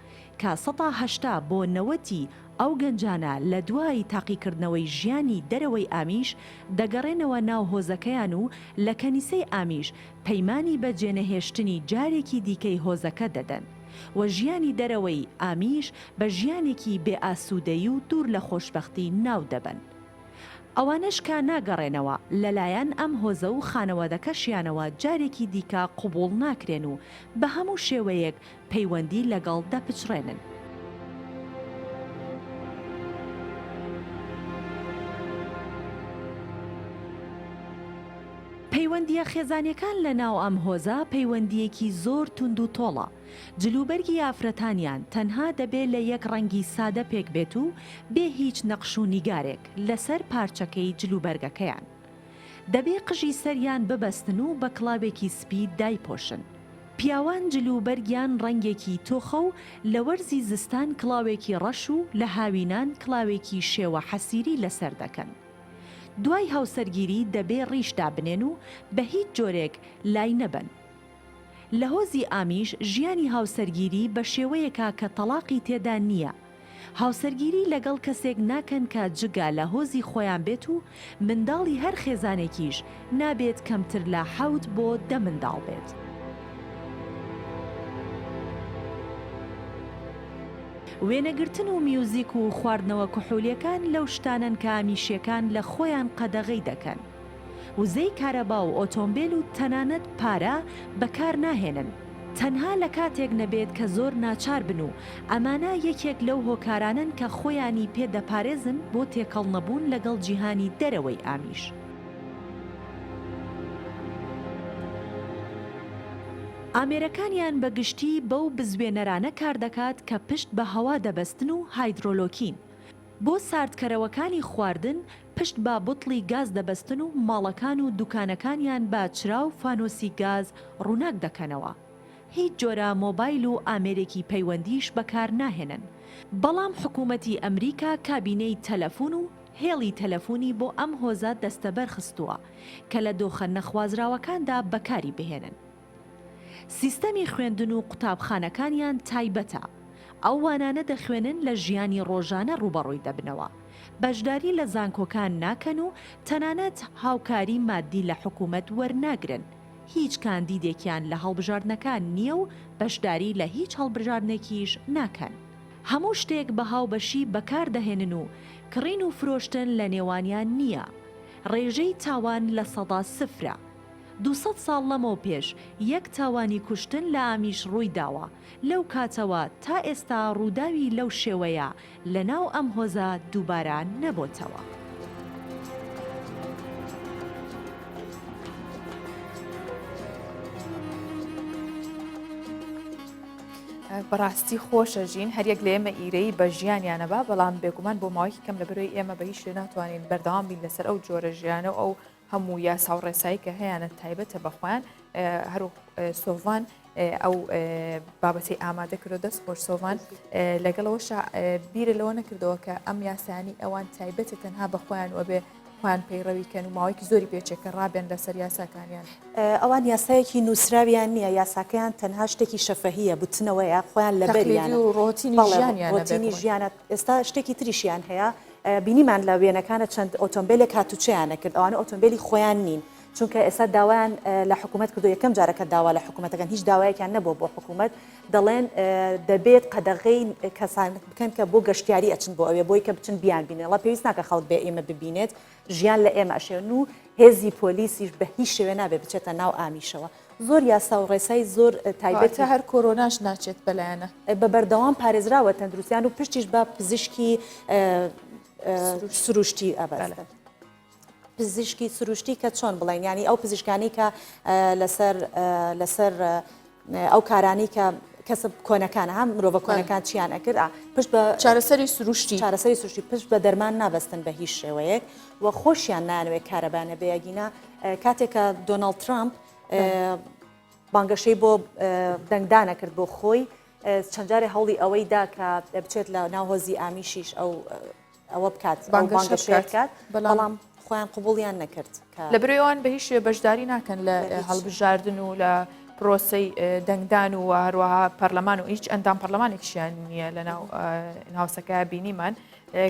کە 180 بۆ 90 ئەو گەنجانە لە دوای تاقیکردنەوەی ژیانی دەرەوەی ئامیش دەگەڕێنەوە ناو هۆزەکەیان و لە کەنیسەی ئامیش پەیمانی بە جێنەهێشتنی جارێکی دیکەی هۆزەکە دەدەن و ژیانی دەرەوەی ئامیش بە ژیانێکی بێ ئاسوودەیی و دوور لە خۆشبەختی ناو دەبن. ئەوانش کا ناگەڕێنەوە لەلایەن ئەم هۆزە و خانەوادەکەشیانەوە جارێکی دیکە قوبوڵ ناکرێن و بە هەموو شێوەیەک پەیوەندی لەگەڵ دەپچڕێنن. پەیوەندیە خێزانیەکان لە ناو ئەم هۆزە پەیوەندیەکی زۆر تند و تۆڵە. جلوبەرگی ئافرەتانیان تەنها دەبێت لە یەک ڕەنگی سادە پێک بێت و بێ هیچ نەقش و نیگارێک لەسەر پارچەکەی جلوبەرگەکەیان. دەبێ قژی سەریان ببەستن و بە کڵاوێکی سپی دایپۆشن. پیاوان جلوبەرگیان ڕەنگێکی تۆخە و لە وەرزی زستان کڵاوێکی ڕەش و لە هاوینان کڵاوێکی شێوە حەسیری لەسەر دەکەن. دوای هاوسەرگیری دەبێ ڕیشدا بنێن و بە هیچ جۆرێک لای نەبن. لە هۆزی ئامیش ژیانی هاوسەرگیری بە شێوەیەکە کە تەلاقی تێدا نییە. هاوسەرگیری لەگەڵ کەسێک ناکەن کە جگا لە هۆزی خۆیان بێت و منداڵی هەر خێزانێکیش نابێت کەمتر لە 7 بۆ 10 منداڵ بێت. وێنەگرتن و میوزیک و خواردنەوە کحولیەکان لەو شتانن کە ئامیشیەکان لە خۆیان قەدەغەی دەکەن. وزەی کارەبا و ئۆتۆمبیل و تەنانەت پارە بەکار ناهێنن. تەنها لە کاتێک نەبێت کە زۆر ناچار بن و ئەمانە یەکێک لەو هۆکارانن کە خۆیانی پێدەپارێزن بۆ تێکەڵ نەبوون لەگەڵ جیهانی دەرەوەی ئامیش. ئامێرەکانیان بەگشتی بەو بزوێنەرانە کار دەکات کە پشت بە هەوا دەبەستن و هایدرۆلۆکین. بۆ ساردکەرەوەکانی خواردن پشت بە بوتڵی گاز دەبەستن و ماڵەکان و دوکانەکانیان با چرا و فانۆسی گاز ڕووناک دەکەنەوە. هیچ جۆرە مۆبایل و ئامێرێکی پەیوەندیش بەکار ناهێنن. بەڵام حکوومەتی ئەمریکا کابینەی تەلەفۆن و هێڵی تەلەفۆنی بۆ ئەم هۆزە دەستەبەر خستووە کە لە دۆخە نەخوازراوەکاندا بەکاری بهێنن. سیستەمی خوێندن و قوتابخانەکانیان تایبەتە. ئەو وانانە دەخوێنن لە ژیانی ڕۆژانە ڕوبەڕووی دەبنەوە. بەشداری لە زانکۆکان ناکەن و تەنانەت هاوکاری مادی لە حکوومەت وەرناگرن. هیچ کاندیدێکیان لە هەڵبژاردنەکان نییە و بەشداری لە هیچ هەڵبژاردنێکیش ناکەن. هەموو شتێک بە هاوبەشی بەکار دەهێنن و کڕین و فرۆشتن لە نێوانیان نییە. ڕێژەی تاوان لە 100%. 200 ساڵ لەمەوە پێش یەک تاوانی کوشتن لە ئامیش ڕووی داوە. لەو کاتەوە تا ئێستا ڕووداوی لەو شێوەیە لە ناو ئەم هۆزە دووبارە نەبۆتەوە. بەڕاستی خۆشە ژین هەریەک لە ئێمە ئیرەی بە ژیانیانەبا بەڵام بێگومان بۆ ماوەیەکی کەم لە بەرەوەی ئێمە بە هیچ شوێ ناتوانین بەردەوام بین لەسەر ئەو جۆرە ژیانە و ئەو هەموو یاسا و ڕێسایی کە هەیەە تایبەتە بەخۆیان هەرو سۆڤان ئەو بابەتی ئامادە کردو دەست خۆش سۆڤان لەگەڵەوەش بیرە لەوە نەکردەوە کە ئەم یاسانی ئەوان تایبەتە تەنها بەخۆیان وەبێ خۆیان پەیڕەویکەن و ماوەیەکی زۆری پێچێکە ڕابێن لەسەر یاساکانیان. ئەوان یاسایەکی نووسراویان نییە، یاساکەیان تەنها شتێکی شەفەهیە بوتنەوەیە خۆیان لەبەریان و ڕۆتینی ژیانە. ئێستا شتێکی تریشیان هەیە بینیمان لە وێنەکانە چەند ئۆتۆمبیلێک هاتوچیانە کرد ئەوانە ئۆتۆمبیلی خۆیان نین چونکە ئێستا داوایان لە حکوومەت کردو یەکەم جارەکە داوا لە حکوومەتەکان هیچ داوایەکیان نەبوو بۆ حکوومەت دەڵێن دەبێت قەدەغەی کەسان بکەن کە بۆ گەشتیاری ئەچن بۆ ئەوێ بۆی کە بچن بیان بینێن لە پێویست ناکە خەڵک بێ ئێمە ببینێت ژیان لە ئێمە ئەشێن و هێزی پۆلیسیش بە هیچ شێوێ نابێت بچێتە ناو ئامیشەوە. زۆر یاسا و ڕێسای زۆر تایبەتە هەر کۆرۆناش ناچێت بەلایەنە بە بەردەوام پارێزراوە تەندروستیان و پشتیش بە پزیشکی سروشتی ئەبەستن. پزیشکی سروشتی کە چۆن بڵین ینی ئەو پزیشکانی کە لەسەر ئەو کارانی کە کەسب کۆنەکانە هەم مرۆڤە کۆنەکان چیان ئەکرد پشت بە چارەسەری سروشتی پشت بە دەرمان نابەستن بە هیچ شێوەیەک و خۆشیان نانوێت کارەبانە بەیەگینە کاتێکە دۆناڵد ترامپ بانگەشەی بۆ دەنگدانە کرد بۆ خۆی چەند جارێ هەوڵی ئەوەی دا کە بچێت لە ناوهۆزی ئامیشیش ئەوە بکات بانگەشەیە بکات بەڵام خۆیان قبوڵیان نەکرد لە برەوەیان بە هیچ بەشداری ناکەن لە هەڵبژاردن و لە پرۆسەی دەنگدان و هەروەها پەرلەمان و هیچ ئەندام پەرلەمانێکیشیان نییە لە ناوسەکە بینیمان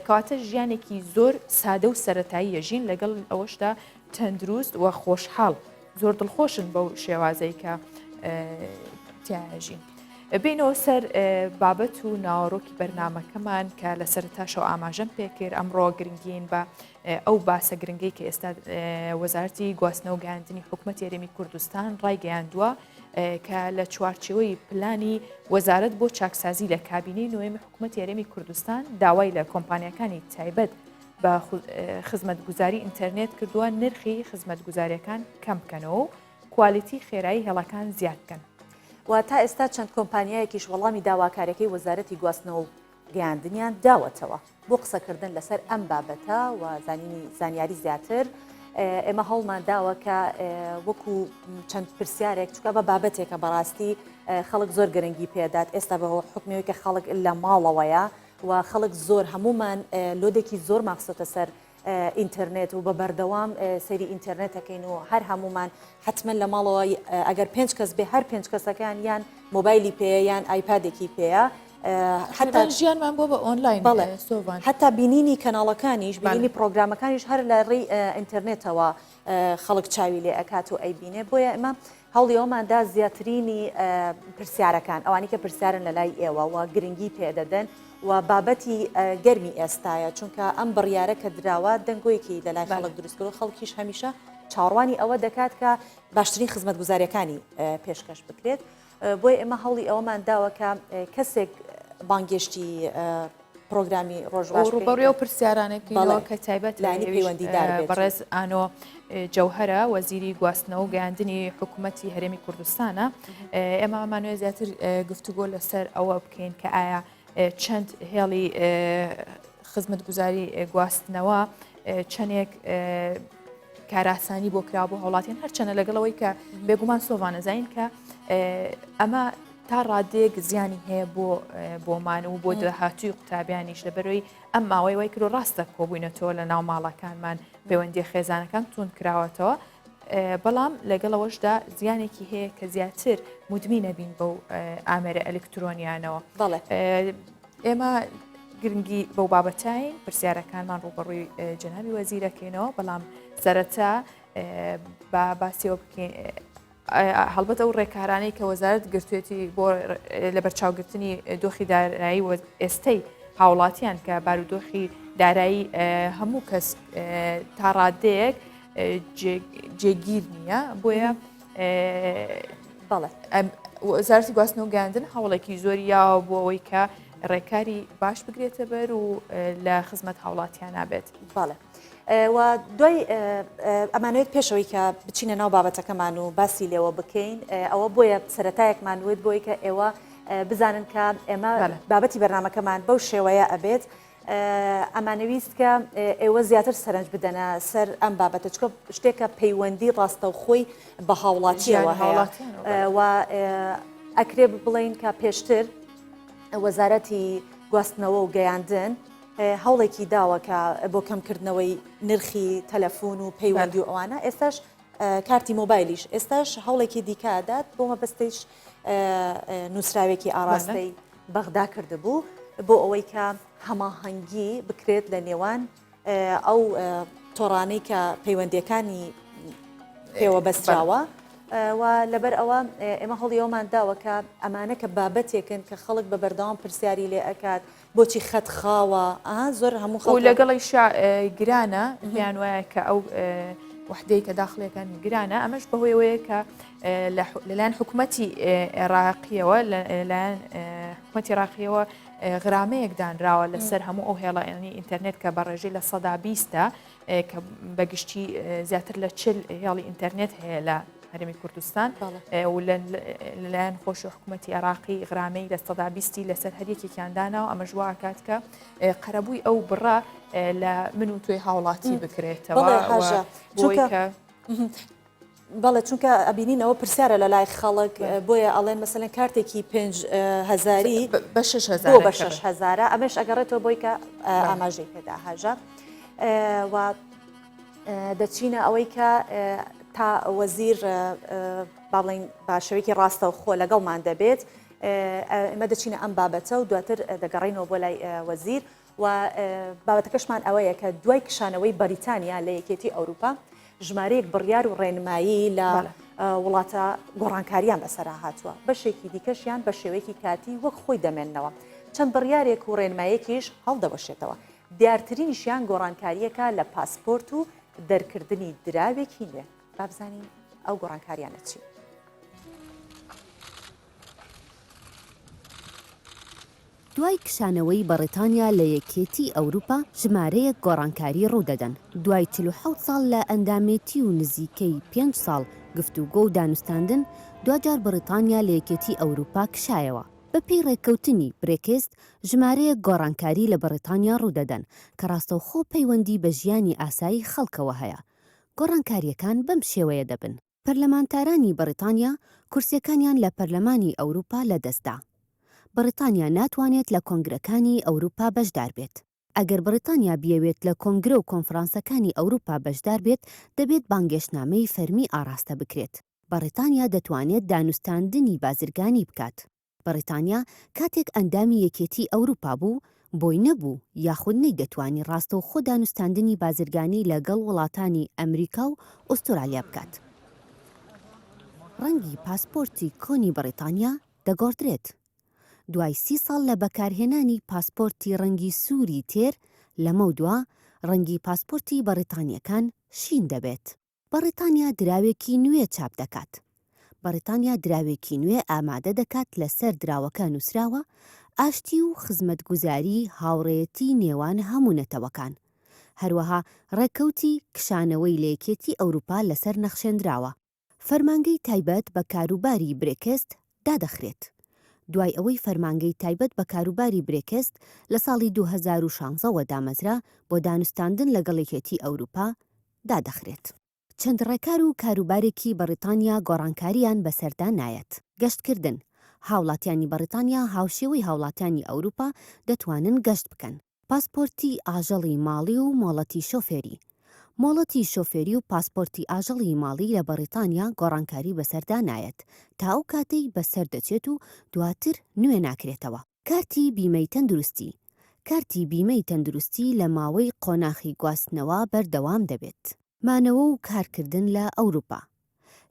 کەواتە ژیانێکی زۆر سادە و سەرەتایی ژین لەگەڵ ئەوەشدا تەندروست و خۆشحاڵ زۆر دڵخۆشن بەو شێوازەی کە تیاژین. بینەوە سەر بابەت و ناوەڕۆکی بەرنامەکەمان کە لە سەرتاشەوە ئاماژەم پێکرد ئەمڕۆ گرنگین بە ئەو باسە گرنگی کە ئێستا وەزارەتی گواستنەوە و گەیاندنی حکوومەت یاریمی کوردستان ڕایگەیاندووە کە لە چوارچێوەی پلانی وەزارەت بۆ چاکسازی لە کابینەی نوێمی حکوومەت یاریمی کوردستان داوای لە کۆمپانیەکانی تایبەت بە خزمەتگوزاری ئینتەرنێت کردووە نرخی خزمەتگوزاریەکان کەم بکەنەوە و کوالیتی خێرایی هێڵەکان زیاد بکەن. و تا ئێستا چەند کۆمپانیایەکیش وەڵامی داواکارەکەی وەزارەتی گواستنەوە و گەیاندنیان داوەتەوە بۆ قسەکردن لەسەر ئەم بابەتە و زانیاری زیاتر ئێمە هەڵمان داوە کە وەکو چەند پرسیارێک چکە بە بابەتێکە بەڕاستی خەڵک زۆر گرنگی پێدات ئێستا بە حکمەوەی کە خەڵک لە ماڵەوەیە و خەڵک زۆر هەمومان لۆدێکی زۆر ماخسۆتە سەر ئینتەرنێت و بە بەردەوام سەیری ئینتەرنێتەکەین و هەر هەمومان حتمما لە ماڵەوە ئەگەر 5 کەس بێ هەر 5 کەسەکان یان مۆبایلی پێەیە یان ئایپادێکی پێەیە حتا ژیانمان بۆ بە ئۆنلاین سۆڤان حتا بینینی کەناڵەکانیش بینینی پرۆگرامەکانیش هەر لە ڕێی ئینتەرنێتەوە خەڵک چاوی لێ ئەکات و ئەیبینێ بۆیە ئەمە هەڵی ئەوماندا زیاترینی پرسیارەکان ئەوانی کە پرسیارن لە لای ئێوە و گرنگی پێدەدەن و بابەتی گەرمی ئێستاە چونکە ئەم بڕیارە کە دراوە دەنگۆیەکی لە لای خەڵک دروستکرد و خەڵکیش هەمیشە چاڕوانی ئەوە دەکات کە باشترین خزمەت گوزاریەکانی پێشکەش بکرێت بۆی ئێمە هەڵی ئەوەمان داوە کە کەسێک بانگشتی پرۆگرامی ڕۆژباش ڕوبەڕێ و پرسیارانێکیەوە کە تایبەت لانی پەیوەندیدار بەڕێز ئانۆ جەوهرە وەزیری گواستنەوە و گەیاندنی حکوومەتی هەرێمی کوردستانە ئێمە ئەمانوێ زیاتر گفتوگۆ لەسەر ئەوە بکەین کە ئایا چەند هێڵی خزمەت گوزاری گواستنەوە چەندێک کاراسانی بۆ کرا بۆ هەوڵاتیان هەرچەنە لەگەڵەوەی کە بێگومان سۆڤانەزین کە ئەمە تا ڕادێک زیانی هەیە بۆمان و بۆ داهاتووی قوتابیانیش لەبەرەوەی ئەم ماوەی وای کرۆ ڕاستە کۆبوونەتەوە لە ناو ماڵەکانمان پەیوەندی خێزانەکان تون کراوەتەوە بەڵام لەگەڵەوەشدا زیانێکی هەیە کە زیاتر مدمی نەبین بەو ئامێرە ئەلکترۆنیانەوە ئێمە گرنگی بەو بابەتین پرسیارەکانمان ڕوبەڕووی جەنابی وەزیرەکەینەوە بەڵام سەرەتا باسیەوە بکەین هەڵبەت ئەو ڕێکارانەی کە وەزارەت گرتوێتی بۆ لە بەرچاوگرتنی دۆخی دارایی و ئێستەی هاوڵاتیان کە بارودۆخی دارایی هەموو کەس تا ڕادەیەک جێگیر نییە بۆیە وەزارەتی گواستنەوە گەیاندن هەوڵێکی زۆری یاوە بۆ ئەوەی کە ڕێکاری باش بگرێتە بەر و لە خزمەت هاوڵاتیان نابێت باڵێ و دوای ئەمانوێت پێشەوەی کە بچینە ناو بابەتەکەمان و باسی لێەوە بکەین ئەوە بۆیە سەرەتایەکمان وێت بۆی کە ئێوە بزانن کە ئێمە بابەتی بەرنمەکەمان بەو شێوەیە ئەبێت ئەمانەویست کە ئێوە زیاتر سەرنج بدەنە سەر ئەم بابەتە چکە شتێکە پەیوەندی ڕاستە و خۆی بە هاوڵاتیەوە هەیە و ئەکرێ بڵین کە پێشتر وەزارەتی گواستنەوە و گەیاندن هەوڵێکی داوەکە بۆ کەمکردنەوەی نرخی تەلەفۆن و پەیوەندی و ئەوانە ئێستاش کارتی مۆبایلیش ئێستاش هەوڵێکی دیکەدات بۆ مەبەستەیش نووسراوێکی ئاراستەی بەغدا کردبوو بۆ ئەوەی کە هەماهەنگی بکرێت لە نێوان ئەو تۆڕانەی کە پەیوەندیەکانی پێوە بەستراوە و لەبەر ئەوە ئێمە هەڵی ئەومان داوە کە ئەمانە کە بابەتێکن کە خەڵک بە بەردەوام پرسیاری لێ ئەکات بۆچی خەتخاوە زۆر هەموو خەڵک لەگەڵی گرانە بیان وایە کە ئەو وحدەی کە داخلەکان گرانە ئەمەش بەهۆیەوەیە کە لەلایەن حکوومەتی عێراقیەوە لەلایەن حکوومەتی عێراقیەوە غرامەیەک دانراوە لەسەر هەموو ئەو هێڵانی ئینتەرنێت کە بەڕێژەی لە 120 کە بەگشتی زیاتر لە 40 هێڵی ئینتەرنێت هەیە لە هەرێمی کوردستان و لەلایەن خۆش و حکوومەتی عێراقی غرامەی لە 120 لەسەر هەریەکێکیانداناوە ئەمە ژوا کات کە قەرەبووی ئەو بڕە لە من و توی هاوڵاتی بکرێتەوە بەڵێ چونکە ئەبینینەوە پرسیارە لە لای خەڵک بۆیە ئەڵێن مەسەلەن کارتێکی 5,000 بە 6,000 ئەمەش ئەگەڕێتەوە بۆی کە ئاماژەی پێدا هاژە و دەچینە ئەوەی کە تا وەزیر باڵین باشەوەیکی ڕاستە و خۆ لەگەڵمان دەبێت ئمە دەچینە ئەم بابەتە و دواتر دەگەڕینەوە بۆ لای وەزیر و بابەتەکەشمان ئەوەیە کە دوای کشانەوەی بەریتانیا لە یەکێتی ئەوروپا ژمارەیەک بڕیار و ڕێنمایی لە وڵاتە گۆڕانکاریان بەسەرا هاتووە بەشێکی دیکەشیان بە شێوەیەکی کاتی وەک خۆی دەمێننەوە چەند بڕیارێک و ڕێنمایەکیش هەڵدەبەشێتەوە دیارترینیشیان گۆڕانکاریەکە لە پاسپۆرت و دەرکردنی دراوێکی نوێ بابزانین ئەو گۆڕانکاریانە چی؟ دوای کشانەوەی بەڕێتانیا لە یەکێتی ئەوروپا ژمارەیەک گۆڕانکاری ڕوودەدەن دوای 47 ساڵ لە ئەندامێتی و نزیکەی 5 ساڵ گفتوگۆ و دانوستاندن دوجار بەڕێتانیا لە یەکێتی ئەوروپا کشایەوە بەپێی ڕێککەوتنی برێکست ژمارەیەک گۆڕانکاری لە بەڕێتانیا ڕوودەدەن کە ڕاستەوخۆ پەیوەندی بە ژیانی ئاسایی خەڵکەوە هەیە گۆڕانکاریەکان بەم شێوەیە دەبن. پەرلەمانتارانی بەریتانیا کورسیەکانیان لە پەرلەمانی ئەوروپا لەدەستدا. بەریتانیا ناتوانێت لە کۆنگرەکانی ئەوروپا بەشدار بێت. ئەگەر بەریتانیا بیەوێت لە کۆنگرە و کۆنفرانسەکانی ئەوروپا بەشدار بێت، دەبێت بانگێشتنامەی فەرمی ئاراستە بکرێت. بەریتانیا دەتوانێت دانوستاندنی بازرگانی بکات. بەریتانیا کاتێک ئەندامی یەکێتی ئەوروپا بوو، بۆی نەبوو یاخود نەی دەتوانی ڕاستە و خۆ دانوستاندنی بازرگانی لەگەڵ وڵاتانی ئەمریکا و ئوسترالیا بکات. ڕەنگی پاسپۆرتی کۆنی بەریتانیا دەگۆڕدرێت. دوای 30 ساڵ لە بەکارهێنانی پاسپۆرتی ڕەنگی سووری تێر لەمە دووە ڕەنگی پاسپۆرتی بەریتانیەکان شین دەبێت. بەریتانیا دراوێکی نوێ چاپ دەکات. بەریتانیا دراوێکی نوێ ئامادە دەکات لەسەر دراوەکە نووسراوە ئاشتی و خزمەتگوزاری هاوڕێیەتی نێوان هەموو نەتەوەکان. هەروەها ڕێکەوتی کشانەوەی لە یەکێتی ئەوروپا لەسەر نەخشێنراوە. فەرمانگەی تایبەت بە کاروباری برێکست دادەخرێت. دوای ئەوەی فەرمانگەی تایبەت بە کاروباری برێکست لە ساڵی 2016 دامەزرا بۆ دانوستاندن لەگەڵ یەکێتی ئەوروپا دادەخرێت. چەند ڕێکار و کاروبارێکی بەریتانیا گۆڕانکاریان بەسەردا نایەت. گەشتکردن. هاوڵاتیانی بەریتانیا هاوشێوەی هاوڵاتیانی ئەوروپا دەتوانن گەشت بکەن. پاسپۆرتی ئاژەڵی ماڵی و مۆڵەتی شۆفێری. مۆڵەتی شۆفێری و پاسپۆرتی ئاژەڵی ماڵی لە بەریتانیا گۆڕانکاری بەسەردا نایەت تا ئەو کاتەی بەسەر دەچێت و دواتر نوێ ناکرێتەوە. کارتی بیمەی تەندروستی. کارتی بیمەی تەندروستی لە ماوەی قۆناغی گواستنەوە بەردەوام دەبێت. مانەوە و کارکردن لە ئەوروپا.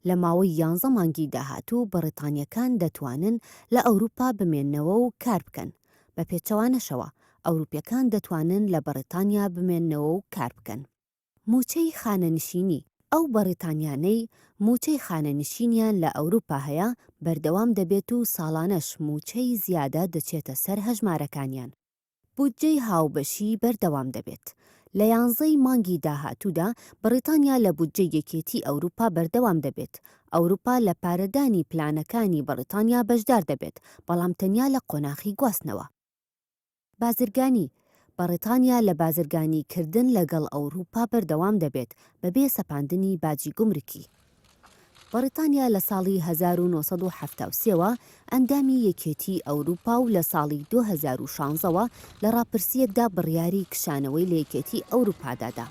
لە ماوەی 11 مانگی داهاتوو بەریتانیەکان دەتوانن لە ئەوروپا بمێننەوە و کار بکەن. بە پێچەوانەشەوە ئەوروپیەکان دەتوانن لە بەریتانیا بمێننەوە و کار بکەن. موچەی خانەنشینی. ئەو بەریتانیانەی موچەی خانەنشینیان لە ئەوروپا هەیە بەردەوام دەبێت و ساڵانەش موچەی زیادە دەچێتە سەر هەژمارەکانیان. بودجەی هاوبەشی بەردەوام دەبێت. لە 11 مانگی داهاتوودا بەریتانیا لە بودجەی یەکێتی ئەوروپا بەردەوام دەبێت. ئەوروپا لە پارەدانی پلانەکانی بەریتانیا بەشدار دەبێت، بەڵام تەنیا لە قۆناغی گواستنەوە. بازرگانی. بەریتانیا لە بازرگانی کردن لەگەڵ ئەوروپا بەردەوام دەبێت بەبێ سەپاندنی باجی گومرکی. بەریتانیا لە ساڵی 1970ەوە ئەندامی یەکێتی ئەوروپا و لە ساڵی 2016ەوە لە ڕاپرسیەکدا بڕیاری کشانەوەی لە یەکێتی ئەوروپادادا.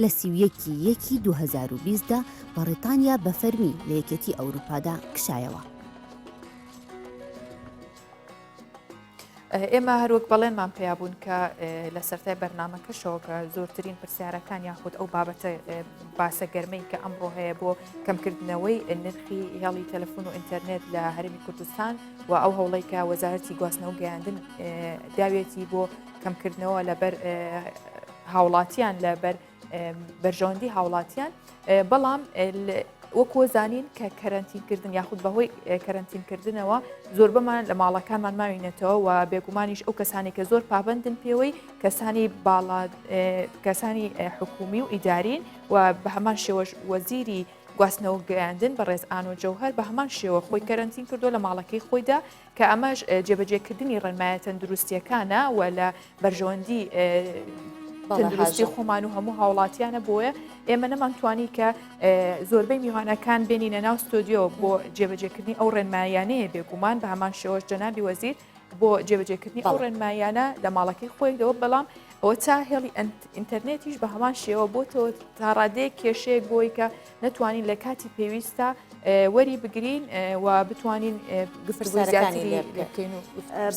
لە 31 2020دا بەریتانیا بە فەرمی لە یەکێتی ئەوروپادا کشایەوە. ئێمە هەروەک بەڵێنمان پێیابوون کە لە سەرای بەرنامەکەشەوە کە زۆرترین پرسیارەکان یاخود ئەو بابەتە باسە گەرمەی کە ئەمڕۆ هەیە بۆ کەمکردنەوەی نرخی هێڵی تەلەفۆن و ئینتەرنێت لە هەرمی کوردستان و ئەو هەوڵەی کە وەزارەتی گواستنەوە گەیاندن داوێتی بۆ کەمکردنەوە لەبەر هاوڵاتیان لەبەر بەرژەوەندی هاوڵاتیان، بەڵام وەکو زانین کە کەرەنتینکردن یاخود بەهۆی کەرەنتینکردنەوە زۆر بەمان لە ماڵەکانمان ماوینێتەوە و بێگومانیش ئەو کەسانی کە زۆر پابندن پێوەی کەسانی حکومی و ئیدارین و بە هەمان شێوەش وەزیری گواستنەوە گەیاندن بە ڕێز ئانۆ جەوهەر بە هەمان شێوە خۆی کەرەنتین کردو لە ماڵەکەی خۆیدا کە ئەمەش جێبەجێکردنی ڕێنمایە تەندروستیەکانە و لە بەرژەوەندی تەندروستی خۆمان و هەموو هاوڵاتیانە بۆیە ئێمە نەمانتوانی کە زۆربەی میوانەکان بێنینە ناو ستۆدیۆ بۆ جێبەجێکردنی ئەو ڕێنمایانەیە بێگومان بە هەمان شێوەش جەنابی وەزیر بۆ جێبەجێکردنی ئەو ڕێنمایانە لە ماڵەکەی خۆیەوە، بەڵام ئەوە تا هێڵی ئینتەرنێتیش بە هەمان شێوە بۆتەوە تا ڕادەیە کێشەیەک بۆی کە نەتوانین لە کاتی پێویستە وەری بگرین و بتوانین گفتگوزیاتری بکەین.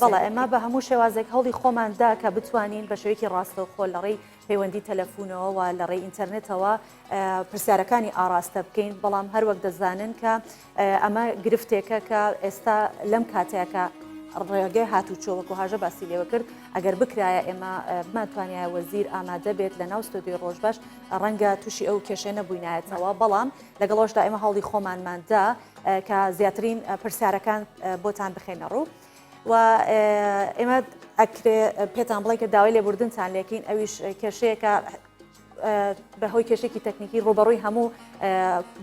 بەڵێ ئێمە بە هەموو شێوازێک هەڵی خۆماندا کە بتوانین بە شێوەیەکی ڕاستەوخۆ لە ڕێی پەیوەندی تەلەفۆنەوە و لە ڕێی ئینتەرنێتەوە پرسیارەکانی ئاراستە بکەین، بەڵام هەروەک دەزانن کە ئەمە گرفتێکە کە ئێستا لەم کاتێکە ڕێگەی هاتوچۆوەکو هاژە باسی لێوە کرد ئەگەر بکرایە ئێمە بمانتوانایە وەزیر ئامادە بێت لە ناو ستۆدیۆی ڕۆژبەش ڕەنگە تووشی ئەو کێشە نەبووینایەتەوە، بەڵام لەگەڵۆشدا ئێمە هەڵی خۆمانماندا کە زیاترین پرسیارەکان بۆتان بخێنە ڕوو و ئێمە ئەکرێ پێتان بڵێ کە داوای لێبوردنتان لێکین ئەویش کێشەیەکە بەهۆی کێشێکی تەکنیکی ڕوبەڕووی هەموو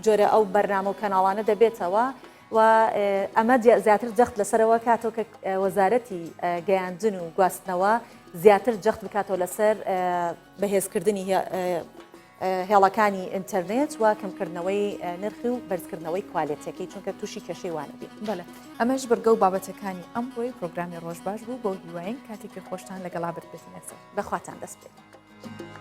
جۆرە ئەو بەرنامە و کەناڵانە دەبێتەوە و ئەمە زیاتر جەخت لەسەرەوە کاتەوە کە وەزارەتی گەیاندن و گواستنەوە زیاتر جەخت بکاتەوە لەسەر بەهێزکردنی هێڵەکانی ئینتەرنێت و کەمکردنەوەی نرخی و بەرزکردنەوەی کوالێتەکەی چونکە تووشی کێشەیوانە بێت. بەڵێ ئەمەش بەرگە و بابەتەکانی ئەمڕۆی پرۆگرامی ڕۆژ باش بوو بۆ هیواین کاتێکی خۆشتان لەگەڵا بربێتنەسەر بەخواتان دەست پێ.